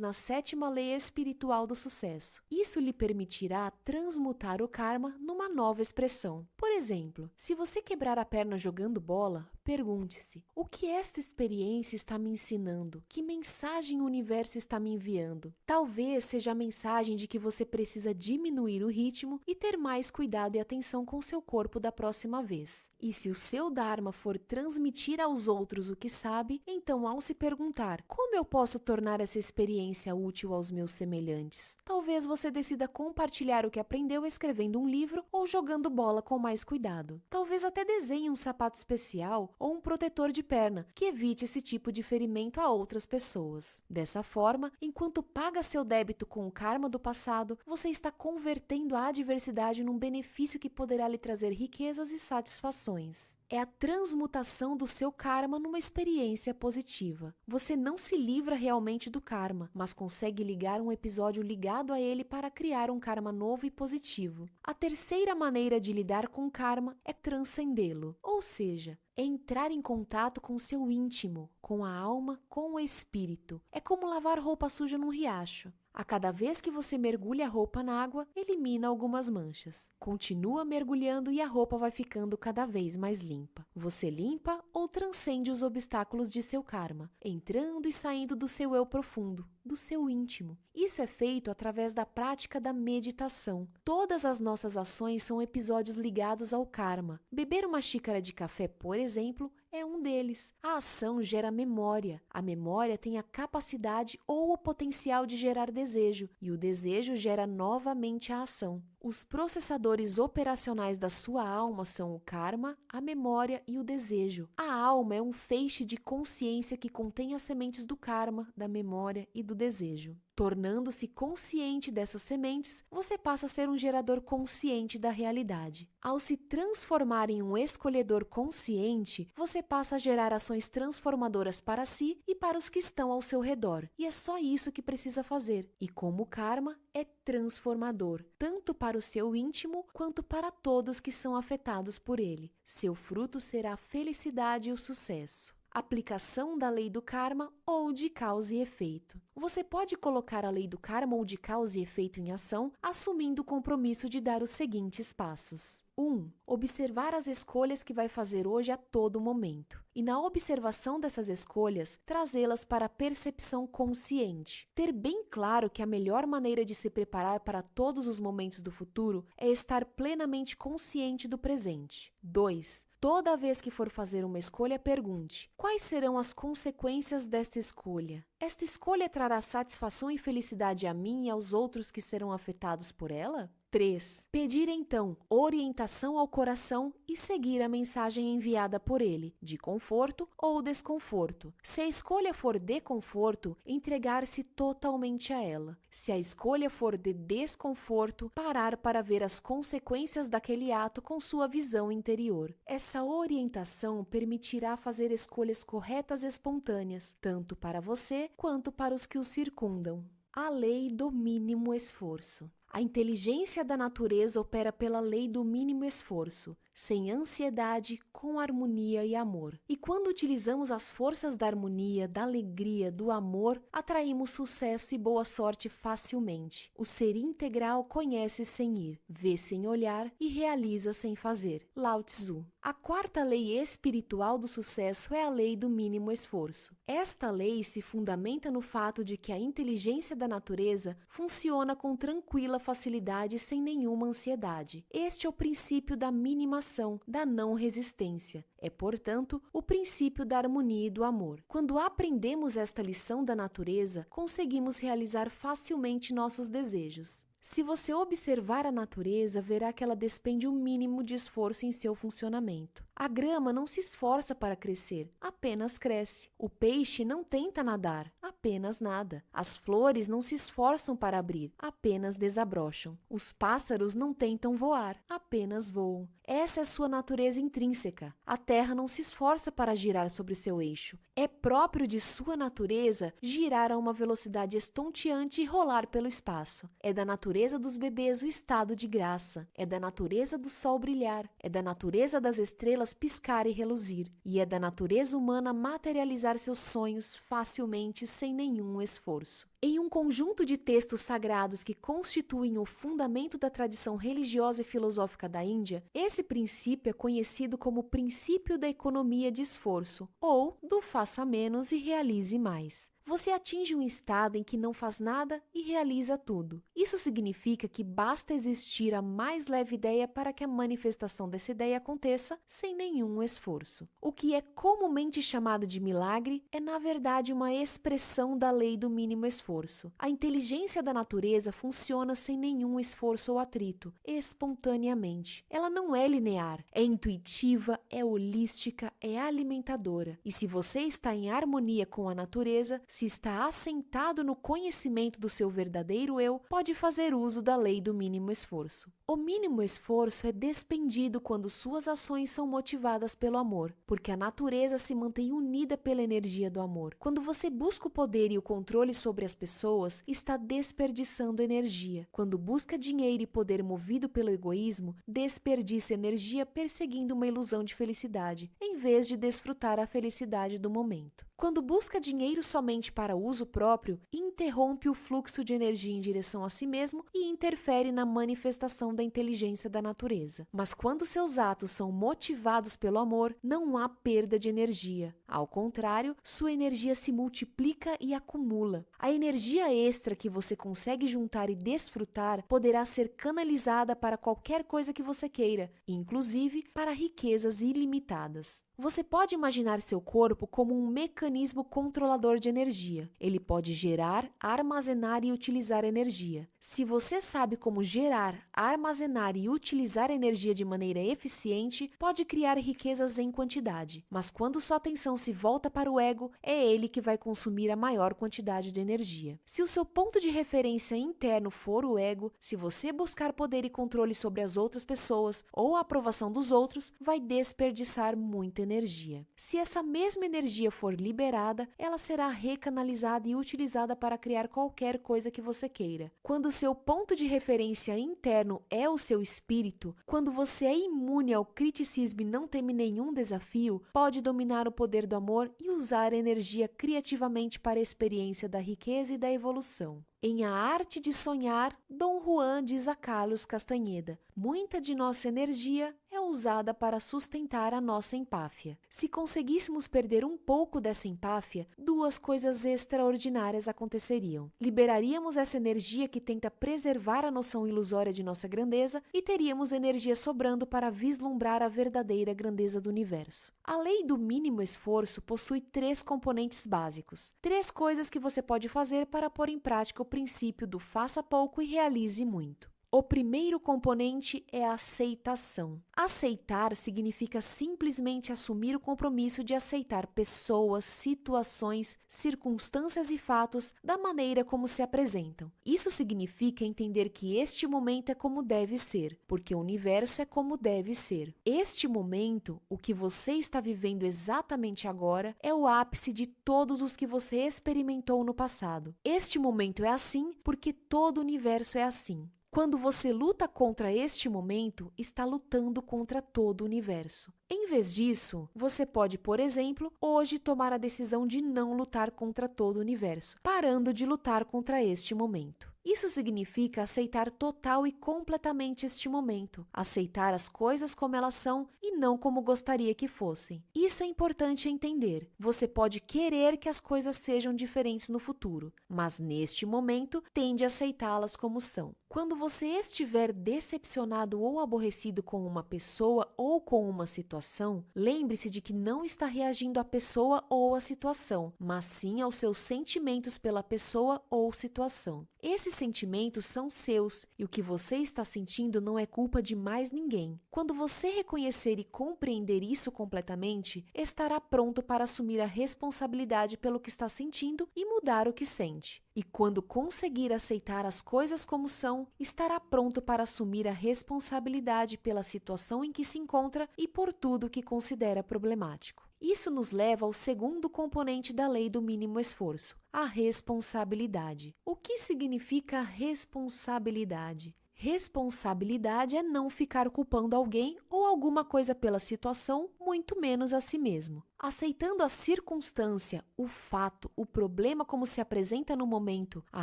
na 7ª lei espiritual do sucesso. Isso lhe permitirá transmutar o karma numa nova expressão. Por exemplo, se você quebrar a perna jogando bola, pergunte-se: o que esta experiência está me ensinando? Que mensagem o universo está me enviando? Talvez seja a mensagem de que você precisa diminuir o ritmo e ter mais cuidado e atenção com seu corpo da próxima vez. E se o seu Dharma for transmitir aos outros o que sabe, então ao se perguntar: como eu posso tornar essa experiência útil aos meus semelhantes? Talvez você decida compartilhar o que aprendeu escrevendo um livro ou jogando bola com mais cuidado. Talvez até desenhe um sapato especial ou um protetor de perna que evite esse tipo de ferimento a outras pessoas. Dessa forma, enquanto paga seu débito com o karma do passado, você está convertendo a adversidade num benefício que poderá lhe trazer riquezas e satisfações. É a transmutação do seu karma numa experiência positiva. Você não se livra realmente do karma, mas consegue ligar um episódio ligado a ele para criar um karma novo e positivo. A terceira maneira de lidar com o karma é transcendê-lo, ou seja, é entrar em contato com o seu íntimo, com a alma, com o espírito. É como lavar roupa suja num riacho. A cada vez que você mergulha a roupa na água, elimina algumas manchas. Continua mergulhando e a roupa vai ficando cada vez mais limpa. Você limpa ou transcende os obstáculos de seu karma, entrando e saindo do seu eu profundo, do seu íntimo. Isso é feito através da prática da meditação. Todas as nossas ações são episódios ligados ao karma. Beber uma xícara de café, por exemplo, é um um deles. A ação gera memória. A memória tem a capacidade ou o potencial de gerar desejo, e o desejo gera novamente a ação. Os processadores operacionais da sua alma são o karma, a memória e o desejo. A alma é um feixe de consciência que contém as sementes do karma, da memória e do desejo. Tornando-se consciente dessas sementes, você passa a ser um gerador consciente da realidade. Ao se transformar em um escolhedor consciente, você passa a gerar ações transformadoras para si e para os que estão ao seu redor. E é só isso que precisa fazer. E como o karma é transformador, tanto para o seu íntimo quanto para todos que são afetados por ele. Seu fruto será a felicidade e o sucesso. Aplicação da lei do karma ou de causa e efeito. Você pode colocar a lei do karma ou de causa e efeito em ação, assumindo o compromisso de dar os seguintes passos. 1. Observar as escolhas que vai fazer hoje a todo momento. E na observação dessas escolhas, trazê-las para a percepção consciente. Ter bem claro que a melhor maneira de se preparar para todos os momentos do futuro é estar plenamente consciente do presente. 2. Toda vez que for fazer uma escolha, pergunte: quais serão as consequências desta escolha? Esta escolha trará satisfação e felicidade a mim e aos outros que serão afetados por ela? 3. Pedir então orientação ao coração e seguir a mensagem enviada por ele, de conforto ou desconforto. Se a escolha for de conforto, entregar-se totalmente a ela. Se a escolha for de desconforto, parar para ver as consequências daquele ato com sua visão interior. Essa orientação permitirá fazer escolhas corretas e espontâneas, tanto para você quanto para os que o circundam. A lei do mínimo esforço. A inteligência da natureza opera pela lei do mínimo esforço, sem ansiedade, com harmonia e amor. E quando utilizamos as forças da harmonia, da alegria, do amor, atraímos sucesso e boa sorte facilmente. O ser integral conhece sem ir, vê sem olhar e realiza sem fazer. Lao Tzu. A quarta lei espiritual do sucesso é a lei do mínimo esforço. Esta lei se fundamenta no fato de que a inteligência da natureza funciona com tranquila facilidade sem nenhuma ansiedade. Este é o princípio da mínima ação, da não resistência. É, portanto, o princípio da harmonia e do amor. Quando aprendemos esta lição da natureza, conseguimos realizar facilmente nossos desejos. Se você observar a natureza, verá que ela despende o mínimo de esforço em seu funcionamento. A grama não se esforça para crescer, apenas cresce. O peixe não tenta nadar, apenas nada. As flores não se esforçam para abrir, apenas desabrocham. Os pássaros não tentam voar, apenas voam. Essa é sua natureza intrínseca. A terra não se esforça para girar sobre seu eixo. É próprio de sua natureza girar a uma velocidade estonteante e rolar pelo espaço. É da natureza dos bebês o estado de graça. É da natureza do sol brilhar. É da natureza das estrelas piscar e reluzir. E é da natureza humana materializar seus sonhos facilmente sem nenhum esforço. Em um conjunto de textos sagrados que constituem o fundamento da tradição religiosa e filosófica da Índia, esse princípio é conhecido como o princípio da economia de esforço, ou do faça menos e realize mais. Você atinge um estado em que não faz nada e realiza tudo. Isso significa que basta existir a mais leve ideia para que a manifestação dessa ideia aconteça sem nenhum esforço. O que é comumente chamado de milagre é, na verdade, uma expressão da lei do mínimo esforço. A inteligência da natureza funciona sem nenhum esforço ou atrito, espontaneamente. Ela não é linear, é intuitiva, é holística, é alimentadora. E se você está em harmonia com a natureza, se está assentado no conhecimento do seu verdadeiro eu, pode fazer uso da lei do mínimo esforço. O mínimo esforço é despendido quando suas ações são motivadas pelo amor, porque a natureza se mantém unida pela energia do amor. Quando você busca o poder e o controle sobre as pessoas, está desperdiçando energia. Quando busca dinheiro e poder movido pelo egoísmo, desperdiça energia perseguindo uma ilusão de felicidade, em vez de desfrutar a felicidade do momento. Quando busca dinheiro somente para uso próprio, interrompe o fluxo de energia em direção a si mesmo e interfere na manifestação da inteligência da natureza. Mas quando seus atos são motivados pelo amor, não há perda de energia. Ao contrário, sua energia se multiplica e acumula. A energia extra que você consegue juntar e desfrutar poderá ser canalizada para qualquer coisa que você queira, inclusive para riquezas ilimitadas. Você pode imaginar seu corpo como um mecanismo controlador de energia. Ele pode gerar, armazenar e utilizar energia. Se você sabe como gerar, armazenar e utilizar energia de maneira eficiente, pode criar riquezas em quantidade. Mas quando sua atenção se volta para o ego, é ele que vai consumir a maior quantidade de energia. Se o seu ponto de referência interno for o ego, se você buscar poder e controle sobre as outras pessoas ou a aprovação dos outros, vai desperdiçar muita energia. Se essa mesma energia for liberada, ela será recanalizada e utilizada para criar qualquer coisa que você queira. Quando o seu ponto de referência interno é o seu espírito, quando você é imune ao criticismo e não teme nenhum desafio, pode dominar o poder do amor e usar a energia criativamente para a experiência da riqueza e da evolução. Em A Arte de Sonhar, Dom Juan diz a Carlos Castanheda: muita de nossa energia é usada para sustentar a nossa empáfia. Se conseguíssemos perder um pouco dessa empáfia, duas coisas extraordinárias aconteceriam. Liberaríamos essa energia que tenta preservar a noção ilusória de nossa grandeza e teríamos energia sobrando para vislumbrar a verdadeira grandeza do universo. A lei do mínimo esforço possui 3 componentes básicos. 3 coisas que você pode fazer para pôr em prática o princípio do faça pouco e realize muito. O primeiro componente é a aceitação. Aceitar significa simplesmente assumir o compromisso de aceitar pessoas, situações, circunstâncias e fatos da maneira como se apresentam. Isso significa entender que este momento é como deve ser, porque o universo é como deve ser. Este momento, o que você está vivendo exatamente agora, é o ápice de todos os que você experimentou no passado. Este momento é assim porque todo o universo é assim. Quando você luta contra este momento, está lutando contra todo o universo. Em vez disso, você pode, por exemplo, hoje tomar a decisão de não lutar contra todo o universo, parando de lutar contra este momento. Isso significa aceitar total e completamente este momento, aceitar as coisas como elas são e não como gostaria que fossem. Isso é importante entender. Você pode querer que as coisas sejam diferentes no futuro, mas neste momento tende a aceitá-las como são. Quando você estiver decepcionado ou aborrecido com uma pessoa ou com uma situação, lembre-se de que não está reagindo à pessoa ou à situação, mas sim aos seus sentimentos pela pessoa ou situação. Esses sentimentos são seus e o que você está sentindo não é culpa de mais ninguém. Quando você reconhecer e compreender isso completamente, estará pronto para assumir a responsabilidade pelo que está sentindo e mudar o que sente. E quando conseguir aceitar as coisas como são, estará pronto para assumir a responsabilidade pela situação em que se encontra e por tudo que considera problemático. Isso nos leva ao segundo componente da lei do mínimo esforço, a responsabilidade. O que significa responsabilidade? Responsabilidade é não ficar culpando alguém ou alguma coisa pela situação, muito menos a si mesmo. Aceitando a circunstância, o fato, o problema como se apresenta no momento, a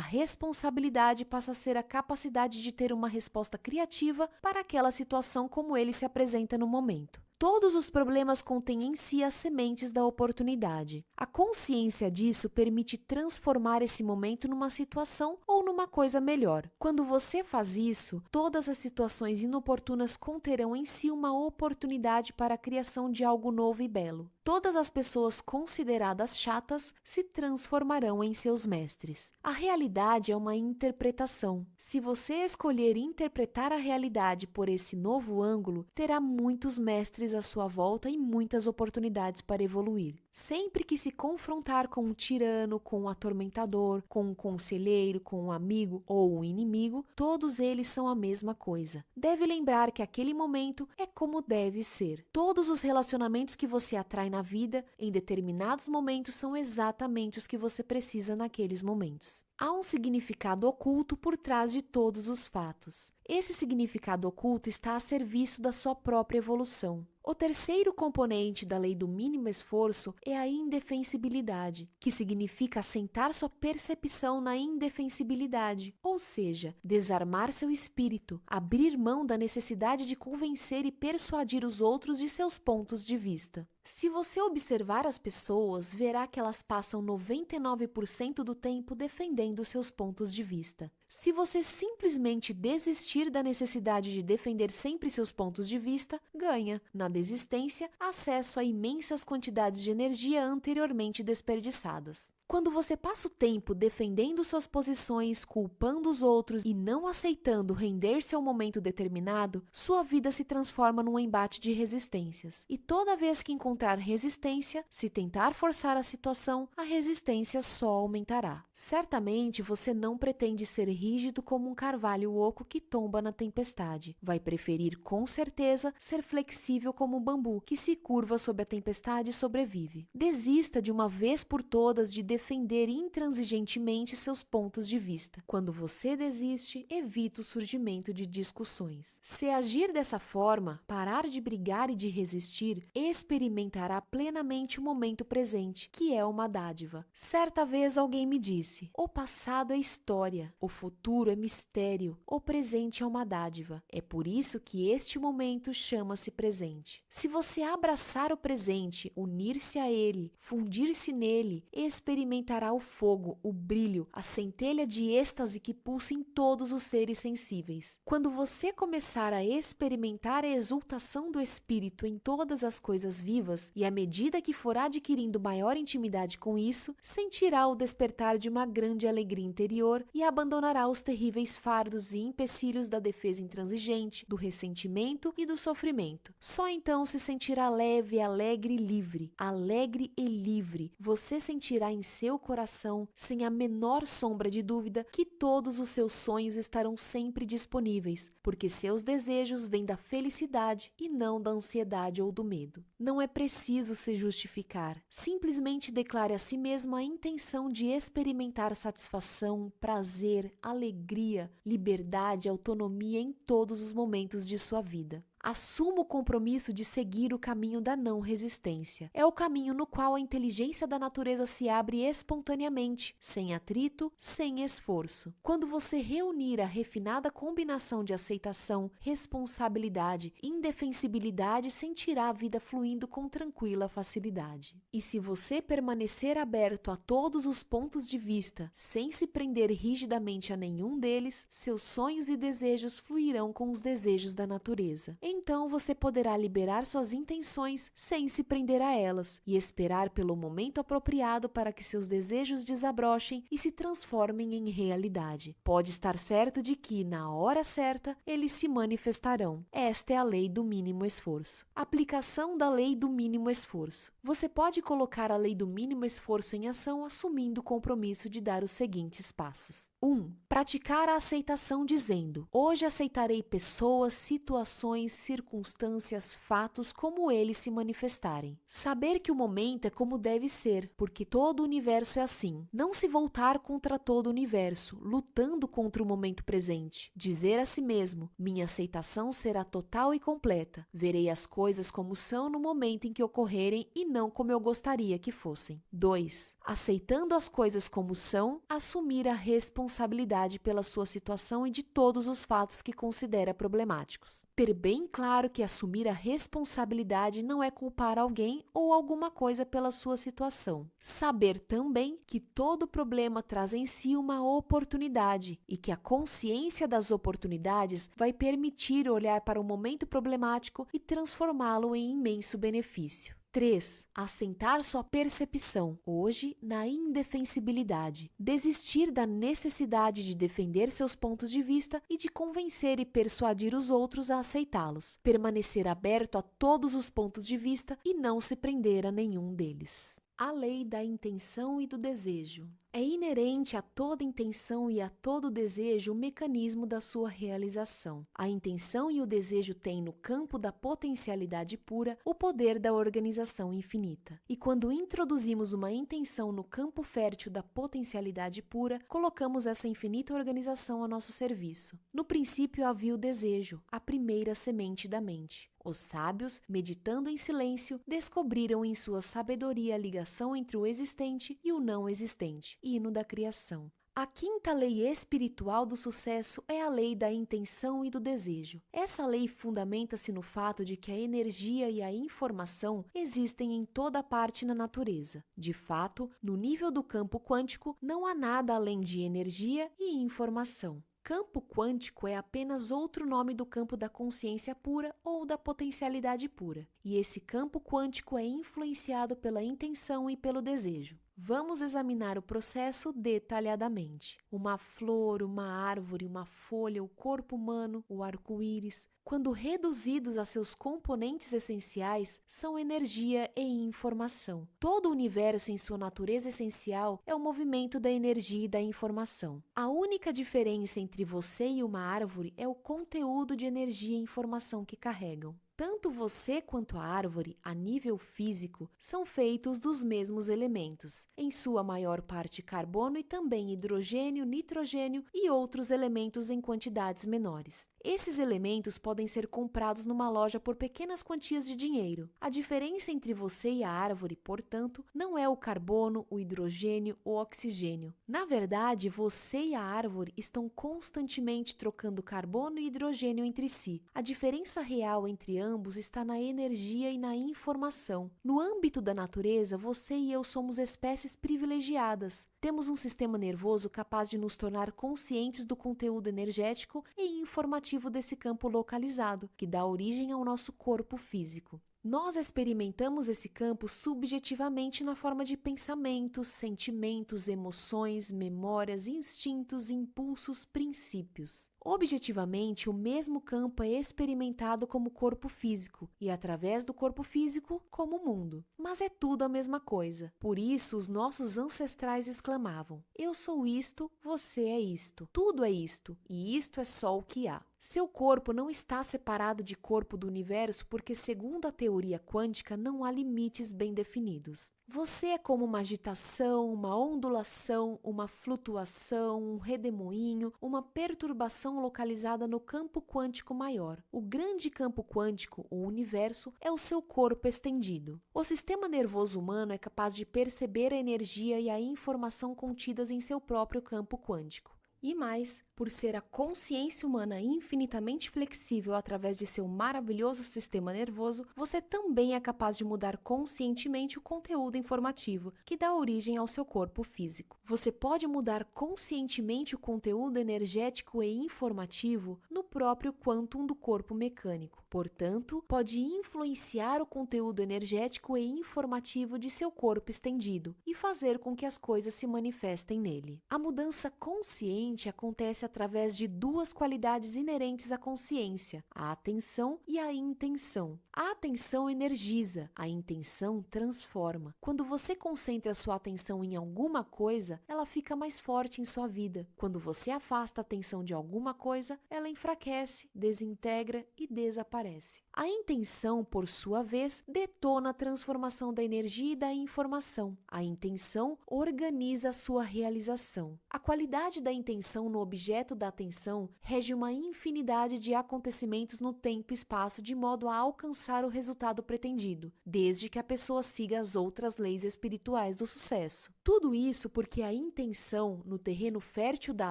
responsabilidade passa a ser a capacidade de ter uma resposta criativa para aquela situação como ele se apresenta no momento. Todos os problemas contêm em si as sementes da oportunidade. A consciência disso permite transformar esse momento numa situação ou numa coisa melhor. Quando você faz isso, todas as situações inoportunas conterão em si uma oportunidade para a criação de algo novo e belo. Todas as pessoas consideradas chatas se transformarão em seus mestres. A realidade é uma interpretação. Se você escolher interpretar a realidade por esse novo ângulo, terá muitos mestres à sua volta e muitas oportunidades para evoluir. Sempre que se confrontar com um tirano, com um atormentador, com um conselheiro, com um amigo ou um inimigo, todos eles são a mesma coisa. Deve lembrar que aquele momento é como deve ser. Todos os relacionamentos que você atrai na vida, em determinados momentos, são exatamente os que você precisa naqueles momentos. Há um significado oculto por trás de todos os fatos. Esse significado oculto está a serviço da sua própria evolução. O terceiro componente da lei do mínimo esforço é a indefensibilidade, que significa assentar sua percepção na indefensibilidade, ou seja, desarmar seu espírito, abrir mão da necessidade de convencer e persuadir os outros de seus pontos de vista. Se você observar as pessoas, verá que elas passam 99% do tempo defendendo defendendo seus pontos de vista. Se você simplesmente desistir da necessidade de defender sempre seus pontos de vista, ganha, na desistência, acesso a imensas quantidades de energia anteriormente desperdiçadas. Quando você passa o tempo defendendo suas posições, culpando os outros e não aceitando render-se ao momento determinado, sua vida se transforma num embate de resistências. E toda vez que encontrar resistência, se tentar forçar a situação, a resistência só aumentará. Certamente você não pretende ser rígido como um carvalho oco que tomba na tempestade. Vai preferir, com certeza, ser flexível como um bambu que se curva sob a tempestade e sobrevive. Desista de uma vez por todas de defender intransigentemente seus pontos de vista. Quando você desiste, evita o surgimento de discussões. Se agir dessa forma, parar de brigar e de resistir, experimentará plenamente o momento presente, que é uma dádiva. Certa vez alguém me disse: o passado é história, o futuro é mistério, o presente é uma dádiva. É por isso que este momento chama-se presente. Se você abraçar o presente, unir-se a ele, fundir-se nele, experimentará o fogo, o brilho, a centelha de êxtase que pulsa em todos os seres sensíveis. Quando você começar a experimentar a exultação do espírito em todas as coisas vivas, e à medida que for adquirindo maior intimidade com isso, sentirá o despertar de uma grande alegria interior e abandonará os terríveis fardos e empecilhos da defesa intransigente, do ressentimento e do sofrimento. Só então se sentirá leve, alegre e livre. Alegre e livre, você sentirá em seu coração, sem a menor sombra de dúvida, que todos os seus sonhos estarão sempre disponíveis, porque seus desejos vêm da felicidade e não da ansiedade ou do medo. Não é preciso se justificar. Simplesmente declare a si mesmo a intenção de experimentar satisfação, prazer, alegria, liberdade e autonomia em todos os momentos de sua vida. Assuma o compromisso de seguir o caminho da não resistência. É o caminho no qual a inteligência da natureza se abre espontaneamente, sem atrito, sem esforço. Quando você reunir a refinada combinação de aceitação, responsabilidade e indefensibilidade, sentirá a vida fluindo com tranquila facilidade. E se você permanecer aberto a todos os pontos de vista, sem se prender rigidamente a nenhum deles, seus sonhos e desejos fluirão com os desejos da natureza. Então você poderá liberar suas intenções sem se prender a elas e esperar pelo momento apropriado para que seus desejos desabrochem e se transformem em realidade. Pode estar certo de que, na hora certa, eles se manifestarão. Esta é a lei do mínimo esforço. Aplicação da lei do mínimo esforço. Você pode colocar a lei do mínimo esforço em ação assumindo o compromisso de dar os seguintes passos. 1. Praticar a aceitação dizendo: hoje aceitarei pessoas, situações, circunstâncias, fatos como eles se manifestarem. Saber que o momento é como deve ser, porque todo o universo é assim. Não se voltar contra todo o universo, lutando contra o momento presente. Dizer a si mesmo: minha aceitação será total e completa. Verei as coisas como são no momento em que ocorrerem e não como eu gostaria que fossem. 2. Aceitando as coisas como são, assumir a responsabilidade pela sua situação e de todos os fatos que considera problemáticos. Ter bem claro que assumir a responsabilidade não é culpar alguém ou alguma coisa pela sua situação. Saber também que todo problema traz em si uma oportunidade e que a consciência das oportunidades vai permitir olhar para o momento problemático e transformá-lo em imenso benefício. 3. Assentar sua percepção, hoje, na indefensibilidade. Desistir da necessidade de defender seus pontos de vista e de convencer e persuadir os outros a aceitá-los. Permanecer aberto a todos os pontos de vista e não se prender a nenhum deles. A lei da intenção e do desejo. É inerente a toda intenção e a todo desejo o mecanismo da sua realização. A intenção e o desejo têm, no campo da potencialidade pura, o poder da organização infinita. E quando introduzimos uma intenção no campo fértil da potencialidade pura, colocamos essa infinita organização a nosso serviço. No princípio havia o desejo, a primeira semente da mente. Os sábios, meditando em silêncio, descobriram em sua sabedoria a ligação entre o existente e o não existente, hino da criação. A quinta lei espiritual do sucesso é a lei da intenção e do desejo. Essa lei fundamenta-se no fato de que a energia e a informação existem em toda parte na natureza. De fato, no nível do campo quântico, não há nada além de energia e informação. Campo quântico é apenas outro nome do campo da consciência pura ou da potencialidade pura. E esse campo quântico é influenciado pela intenção e pelo desejo. Vamos examinar o processo detalhadamente. Uma flor, uma árvore, uma folha, o corpo humano, o arco-íris, quando reduzidos a seus componentes essenciais, são energia e informação. Todo o universo em sua natureza essencial é o movimento da energia e da informação. A única diferença entre você e uma árvore é o conteúdo de energia e informação que carregam. Tanto você quanto a árvore, a nível físico, são feitos dos mesmos elementos, em sua maior parte carbono e também hidrogênio, nitrogênio e outros elementos em quantidades menores. Esses elementos podem ser comprados numa loja por pequenas quantias de dinheiro. A diferença entre você e a árvore, portanto, não é o carbono, o hidrogênio ou o oxigênio. Na verdade, você e a árvore estão constantemente trocando carbono e hidrogênio entre si. A diferença real entre ambos está na energia e na informação. No âmbito da natureza, você e eu somos espécies privilegiadas. Temos um sistema nervoso capaz de nos tornar conscientes do conteúdo energético e informativo desse campo localizado, que dá origem ao nosso corpo físico. Nós experimentamos esse campo subjetivamente na forma de pensamentos, sentimentos, emoções, memórias, instintos, impulsos, princípios. Objetivamente, o mesmo campo é experimentado como corpo físico e, através do corpo físico, como mundo. Mas é tudo a mesma coisa. Por isso, os nossos ancestrais exclamavam: eu sou isto, você é isto, tudo é isto, e isto é só o que há. Seu corpo não está separado de corpo do universo porque, segundo a teoria quântica, não há limites bem definidos. Você é como uma agitação, uma ondulação, uma flutuação, um redemoinho, uma perturbação localizada no campo quântico maior. O grande campo quântico, o universo, é o seu corpo estendido. O sistema nervoso humano é capaz de perceber a energia e a informação contidas em seu próprio campo quântico. E mais, por ser a consciência humana infinitamente flexível através de seu maravilhoso sistema nervoso, você também é capaz de mudar conscientemente o conteúdo informativo que dá origem ao seu corpo físico. Você pode mudar conscientemente o conteúdo energético e informativo no próprio quantum do corpo mecânico. Portanto, pode influenciar o conteúdo energético e informativo de seu corpo estendido e fazer com que as coisas se manifestem nele. A mudança consciente acontece através de duas qualidades inerentes à consciência, a atenção e a intenção. A atenção energiza, a intenção transforma. Quando você concentra sua atenção em alguma coisa, ela fica mais forte em sua vida. Quando você afasta a atenção de alguma coisa, ela enfraquece, desintegra e desaparece. A intenção, por sua vez, detona a transformação da energia e da informação. A intenção organiza a sua realização. A qualidade da intenção no objeto da atenção rege uma infinidade de acontecimentos no tempo e espaço de modo a alcançar o resultado pretendido, desde que a pessoa siga as outras leis espirituais do sucesso. Tudo isso porque a intenção, no terreno fértil da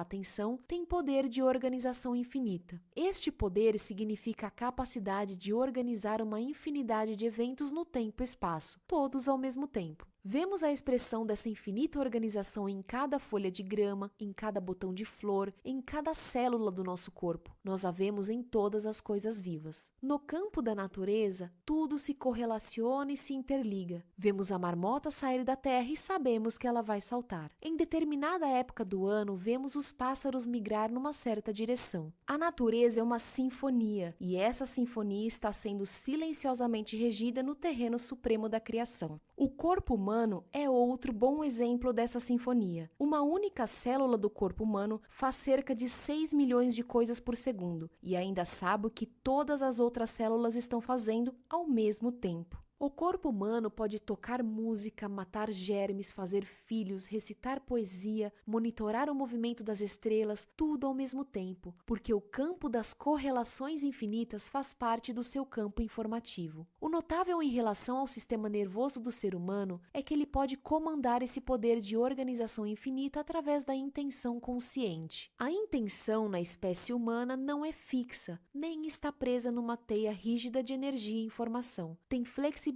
atenção, tem poder de organização infinita. Este poder significa a capacidade de organizar uma infinidade de eventos no tempo e espaço, todos ao mesmo tempo. Vemos a expressão dessa infinita organização em cada folha de grama, em cada botão de flor, em cada célula do nosso corpo. Nós a vemos em todas as coisas vivas. No campo da natureza, tudo se correlaciona e se interliga. Vemos a marmota sair da terra e sabemos que ela vai saltar. Em determinada época do ano, vemos os pássaros migrar numa certa direção. A natureza é uma sinfonia, e essa sinfonia está sendo silenciosamente regida no terreno supremo da criação. O corpo humano é outro bom exemplo dessa sinfonia. Uma única célula do corpo humano faz cerca de 6 milhões de coisas por segundo e ainda sabe o que todas as outras células estão fazendo ao mesmo tempo. O corpo humano pode tocar música, matar germes, fazer filhos, recitar poesia, monitorar o movimento das estrelas, tudo ao mesmo tempo, porque o campo das correlações infinitas faz parte do seu campo informativo. O notável em relação ao sistema nervoso do ser humano é que ele pode comandar esse poder de organização infinita através da intenção consciente. A intenção na espécie humana não é fixa, nem está presa numa teia rígida de energia e informação. Tem flexibilidade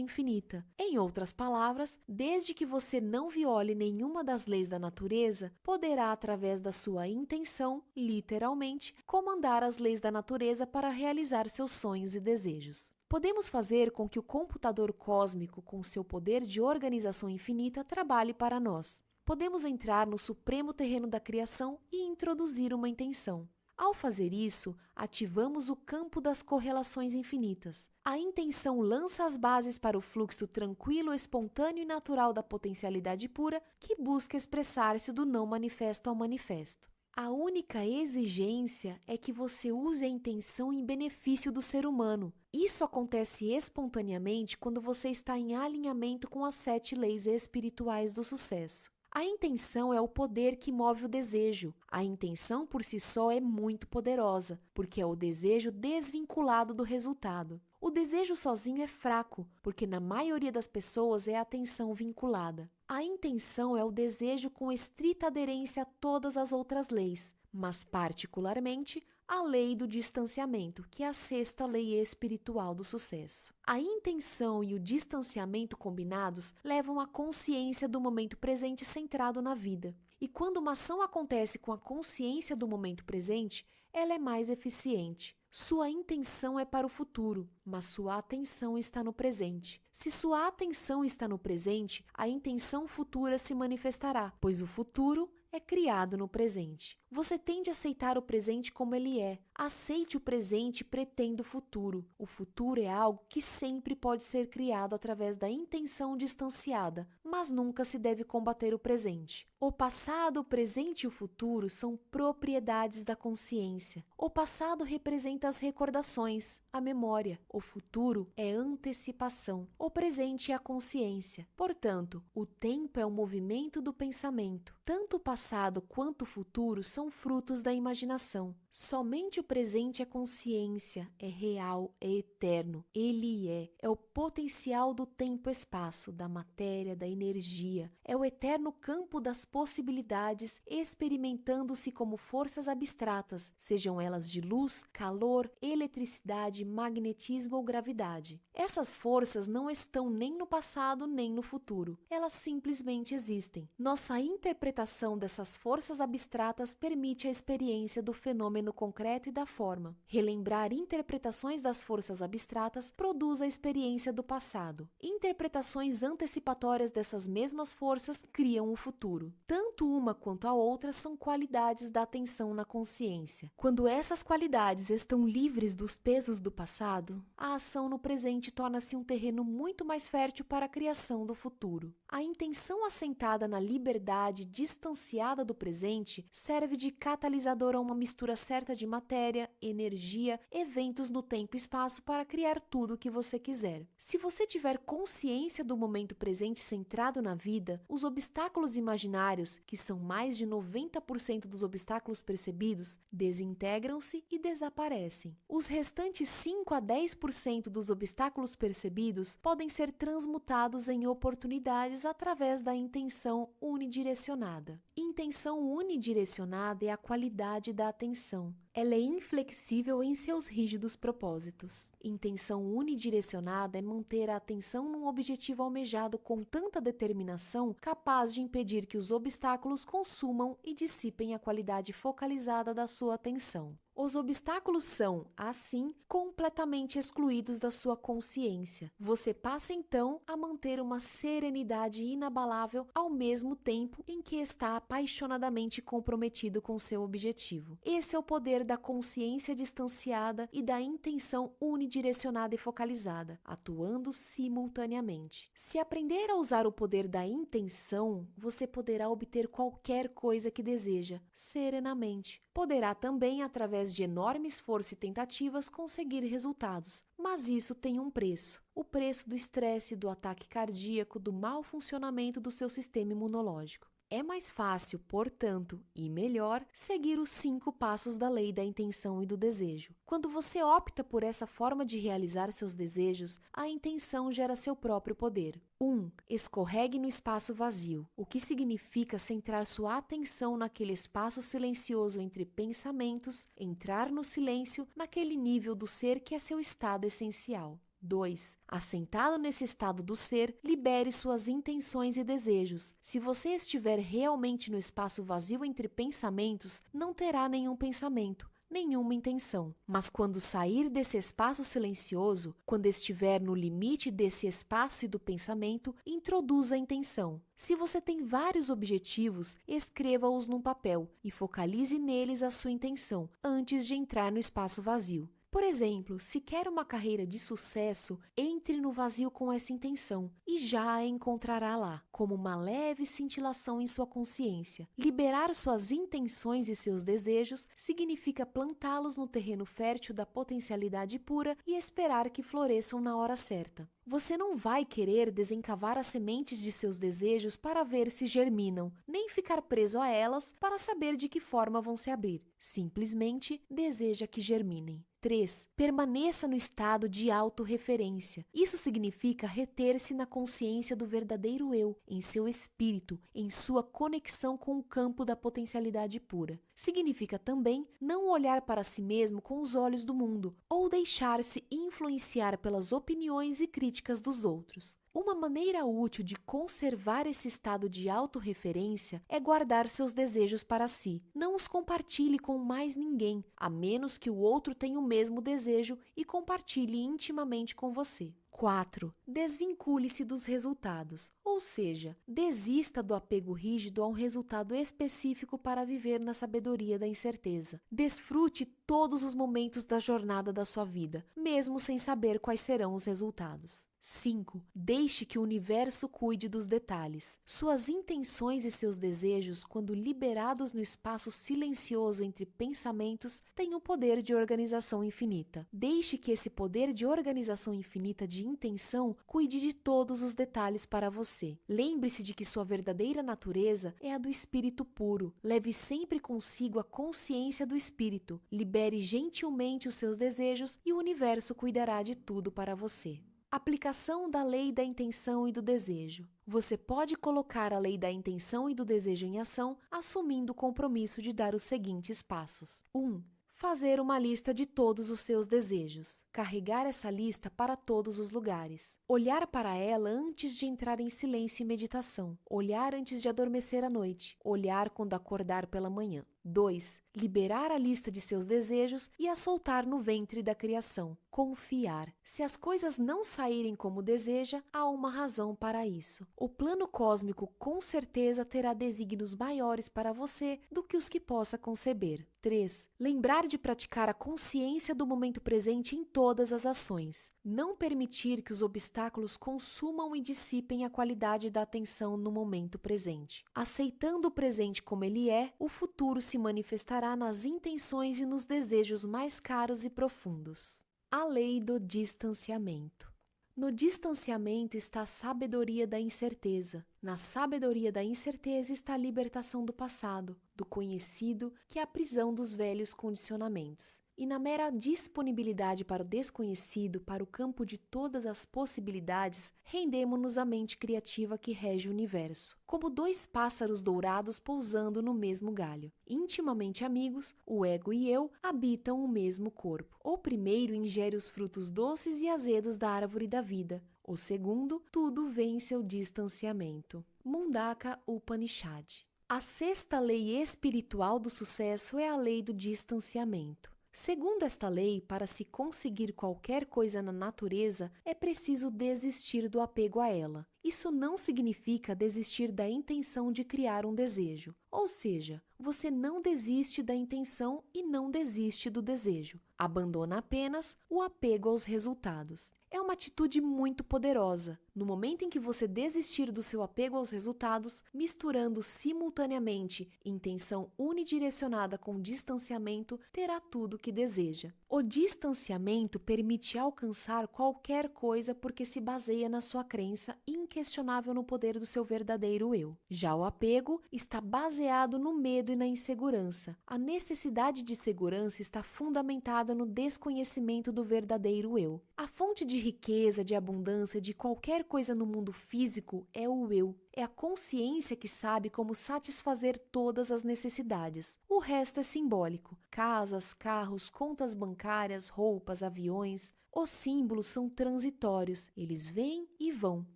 infinita. Em outras palavras, desde que você não viole nenhuma das leis da natureza, poderá, através da sua intenção, literalmente, comandar as leis da natureza para realizar seus sonhos e desejos. Podemos fazer com que o computador cósmico, com seu poder de organização infinita, trabalhe para nós. Podemos entrar no supremo terreno da criação e introduzir uma intenção. Ao fazer isso, ativamos o campo das correlações infinitas. A intenção lança as bases para o fluxo tranquilo, espontâneo e natural da potencialidade pura que busca expressar-se do não manifesto ao manifesto. A única exigência é que você use a intenção em benefício do ser humano. Isso acontece espontaneamente quando você está em alinhamento com as 7 leis espirituais do sucesso. A intenção é o poder que move o desejo. A intenção por si só é muito poderosa, porque é o desejo desvinculado do resultado. O desejo sozinho é fraco, porque na maioria das pessoas é a atenção vinculada. A intenção é o desejo com estrita aderência a todas as outras leis, mas particularmente a lei do distanciamento, que é a 6ª lei espiritual do sucesso. A intenção e o distanciamento combinados levam à consciência do momento presente centrado na vida. E quando uma ação acontece com a consciência do momento presente, ela é mais eficiente. Sua intenção é para o futuro, mas sua atenção está no presente. Se sua atenção está no presente, a intenção futura se manifestará, pois o futuro é criado no presente. Você tende a aceitar o presente como ele é. Aceite o presente pretendo o futuro. O futuro é algo que sempre pode ser criado através da intenção distanciada, mas nunca se deve combater o presente. O passado, o presente e o futuro são propriedades da consciência. O passado representa as recordações, a memória. O futuro é antecipação. O presente é a consciência. Portanto, o tempo é o movimento do pensamento. Tanto o passado quanto o futuro são frutos da imaginação. Somente o presente é consciência, é real, é eterno. Ele é o potencial do tempo-espaço, da matéria, da energia. É o eterno campo das possibilidades, experimentando-se como forças abstratas, sejam elas de luz, calor, eletricidade, magnetismo ou gravidade. Essas forças não estão nem no passado nem no futuro. Elas simplesmente existem. Nossa interpretação dessas forças abstratas permite a experiência do fenômeno concreto e da forma. Relembrar interpretações das forças abstratas produz a experiência do passado. Interpretações antecipatórias dessas mesmas forças criam o futuro. Tanto uma quanto a outra são qualidades da atenção na consciência. Quando essas qualidades estão livres dos pesos do passado, a ação no presente torna-se um terreno muito mais fértil para a criação do futuro. A intenção assentada na liberdade distanciada do presente serve de catalisador a uma mistura certa de matéria, energia, eventos no tempo e espaço para criar tudo o que você quiser. Se você tiver consciência do momento presente centrado na vida, os obstáculos imaginários, que são mais de 90% dos obstáculos percebidos, desintegram-se e desaparecem. Os restantes 5 a 10% dos obstáculos percebidos podem ser transmutados em oportunidades através da intenção unidirecionada. Intenção unidirecionada é a qualidade da atenção. Ela é inflexível em seus rígidos propósitos. Intenção unidirecionada é manter a atenção num objetivo almejado com tanta determinação, capaz de impedir que os obstáculos consumam e dissipem a qualidade focalizada da sua atenção. Os obstáculos são, assim, completamente excluídos da sua consciência. Você passa então a manter uma serenidade inabalável ao mesmo tempo em que está apaixonadamente comprometido com seu objetivo. Esse é o poder da consciência distanciada e da intenção unidirecionada e focalizada, atuando simultaneamente. Se aprender a usar o poder da intenção, você poderá obter qualquer coisa que deseja, serenamente. Poderá também, através capaz de enorme esforço e tentativas conseguir resultados, mas isso tem um preço. O preço do estresse, do ataque cardíaco, do mau funcionamento do seu sistema imunológico. É mais fácil, portanto, e melhor, seguir os 5 passos da lei da intenção e do desejo. Quando você opta por essa forma de realizar seus desejos, a intenção gera seu próprio poder. 1. Escorregue no espaço vazio, o que significa centrar sua atenção naquele espaço silencioso entre pensamentos, entrar no silêncio, naquele nível do ser que é seu estado essencial. 2. Assentado nesse estado do ser, libere suas intenções e desejos. Se você estiver realmente no espaço vazio entre pensamentos, não terá nenhum pensamento, nenhuma intenção. Mas quando sair desse espaço silencioso, quando estiver no limite desse espaço e do pensamento, introduza a intenção. Se você tem vários objetivos, escreva-os num papel e focalize neles a sua intenção, antes de entrar no espaço vazio. Por exemplo, se quer uma carreira de sucesso, entre no vazio com essa intenção e já a encontrará lá, como uma leve cintilação em sua consciência. Liberar suas intenções e seus desejos significa plantá-los no terreno fértil da potencialidade pura e esperar que floresçam na hora certa. Você não vai querer desencavar as sementes de seus desejos para ver se germinam, nem ficar preso a elas para saber de que forma vão se abrir. Simplesmente deseja que germinem. 3. Permaneça no estado de autorreferência. Isso significa reter-se na consciência do verdadeiro eu, em seu espírito, em sua conexão com o campo da potencialidade pura. Significa também não olhar para si mesmo com os olhos do mundo, ou deixar-se influenciar pelas opiniões e críticas dos outros. Uma maneira útil de conservar esse estado de autorreferência é guardar seus desejos para si. Não os compartilhe com mais ninguém, a menos que o outro tenha o mesmo desejo e compartilhe intimamente com você. 4. Desvincule-se dos resultados, ou seja, desista do apego rígido a um resultado específico para viver na sabedoria da incerteza. Desfrute todos os momentos da jornada da sua vida, mesmo sem saber quais serão os resultados. 5. Deixe que o universo cuide dos detalhes. Suas intenções e seus desejos, quando liberados no espaço silencioso entre pensamentos, têm um poder de organização infinita. Deixe que esse poder de organização infinita de intenção cuide de todos os detalhes para você. Lembre-se de que sua verdadeira natureza é a do espírito puro. Leve sempre consigo a consciência do espírito. Libere gentilmente os seus desejos e o universo cuidará de tudo para você. Aplicação da lei da intenção e do desejo. Você pode colocar a lei da intenção e do desejo em ação, assumindo o compromisso de dar os seguintes passos. 1. Fazer uma lista de todos os seus desejos. Carregar essa lista para todos os lugares. Olhar para ela antes de entrar em silêncio e meditação. Olhar antes de adormecer à noite. Olhar quando acordar pela manhã. 2. Liberar a lista de seus desejos e a soltar no ventre da criação. Confiar. Se as coisas não saírem como deseja, há uma razão para isso. O plano cósmico com certeza terá desígnios maiores para você do que os que possa conceber. 3. Lembrar de praticar a consciência do momento presente em todas as ações. Não permitir que os obstáculos consumam e dissipem a qualidade da atenção no momento presente. Aceitando o presente como ele é, o futuro se manifestará nas intenções e nos desejos mais caros e profundos. A lei do distanciamento. No distanciamento está a sabedoria da incerteza. Na sabedoria da incerteza está a libertação do passado, do conhecido, que é a prisão dos velhos condicionamentos. E na mera disponibilidade para o desconhecido, para o campo de todas as possibilidades, rendemo-nos à mente criativa que rege o universo, como 2 pássaros dourados pousando no mesmo galho. Intimamente amigos, o ego e eu habitam o mesmo corpo. O primeiro ingere os frutos doces e azedos da árvore da vida. O segundo, tudo vem em seu distanciamento. Mundaka Upanishad. A 6ª lei espiritual do sucesso é a lei do distanciamento. Segundo esta lei, para se conseguir qualquer coisa na natureza, é preciso desistir do apego a ela. Isso não significa desistir da intenção de criar um desejo. Ou seja, você não desiste da intenção e não desiste do desejo. Abandona apenas o apego aos resultados. É uma atitude muito poderosa. No momento em que você desistir do seu apego aos resultados, misturando simultaneamente intenção unidirecionada com distanciamento, terá tudo o que deseja. O distanciamento permite alcançar qualquer coisa porque se baseia na sua crença inquestionável no poder do seu verdadeiro eu. Já o apego está baseado no medo e na insegurança. A necessidade de segurança está fundamentada no desconhecimento do verdadeiro eu. A fonte de riqueza, de abundância, de qualquer coisa no mundo físico é o eu. É a consciência que sabe como satisfazer todas as necessidades. O resto é simbólico. Casas, carros, contas bancárias, roupas, aviões. Os símbolos são transitórios. Eles vêm e vão.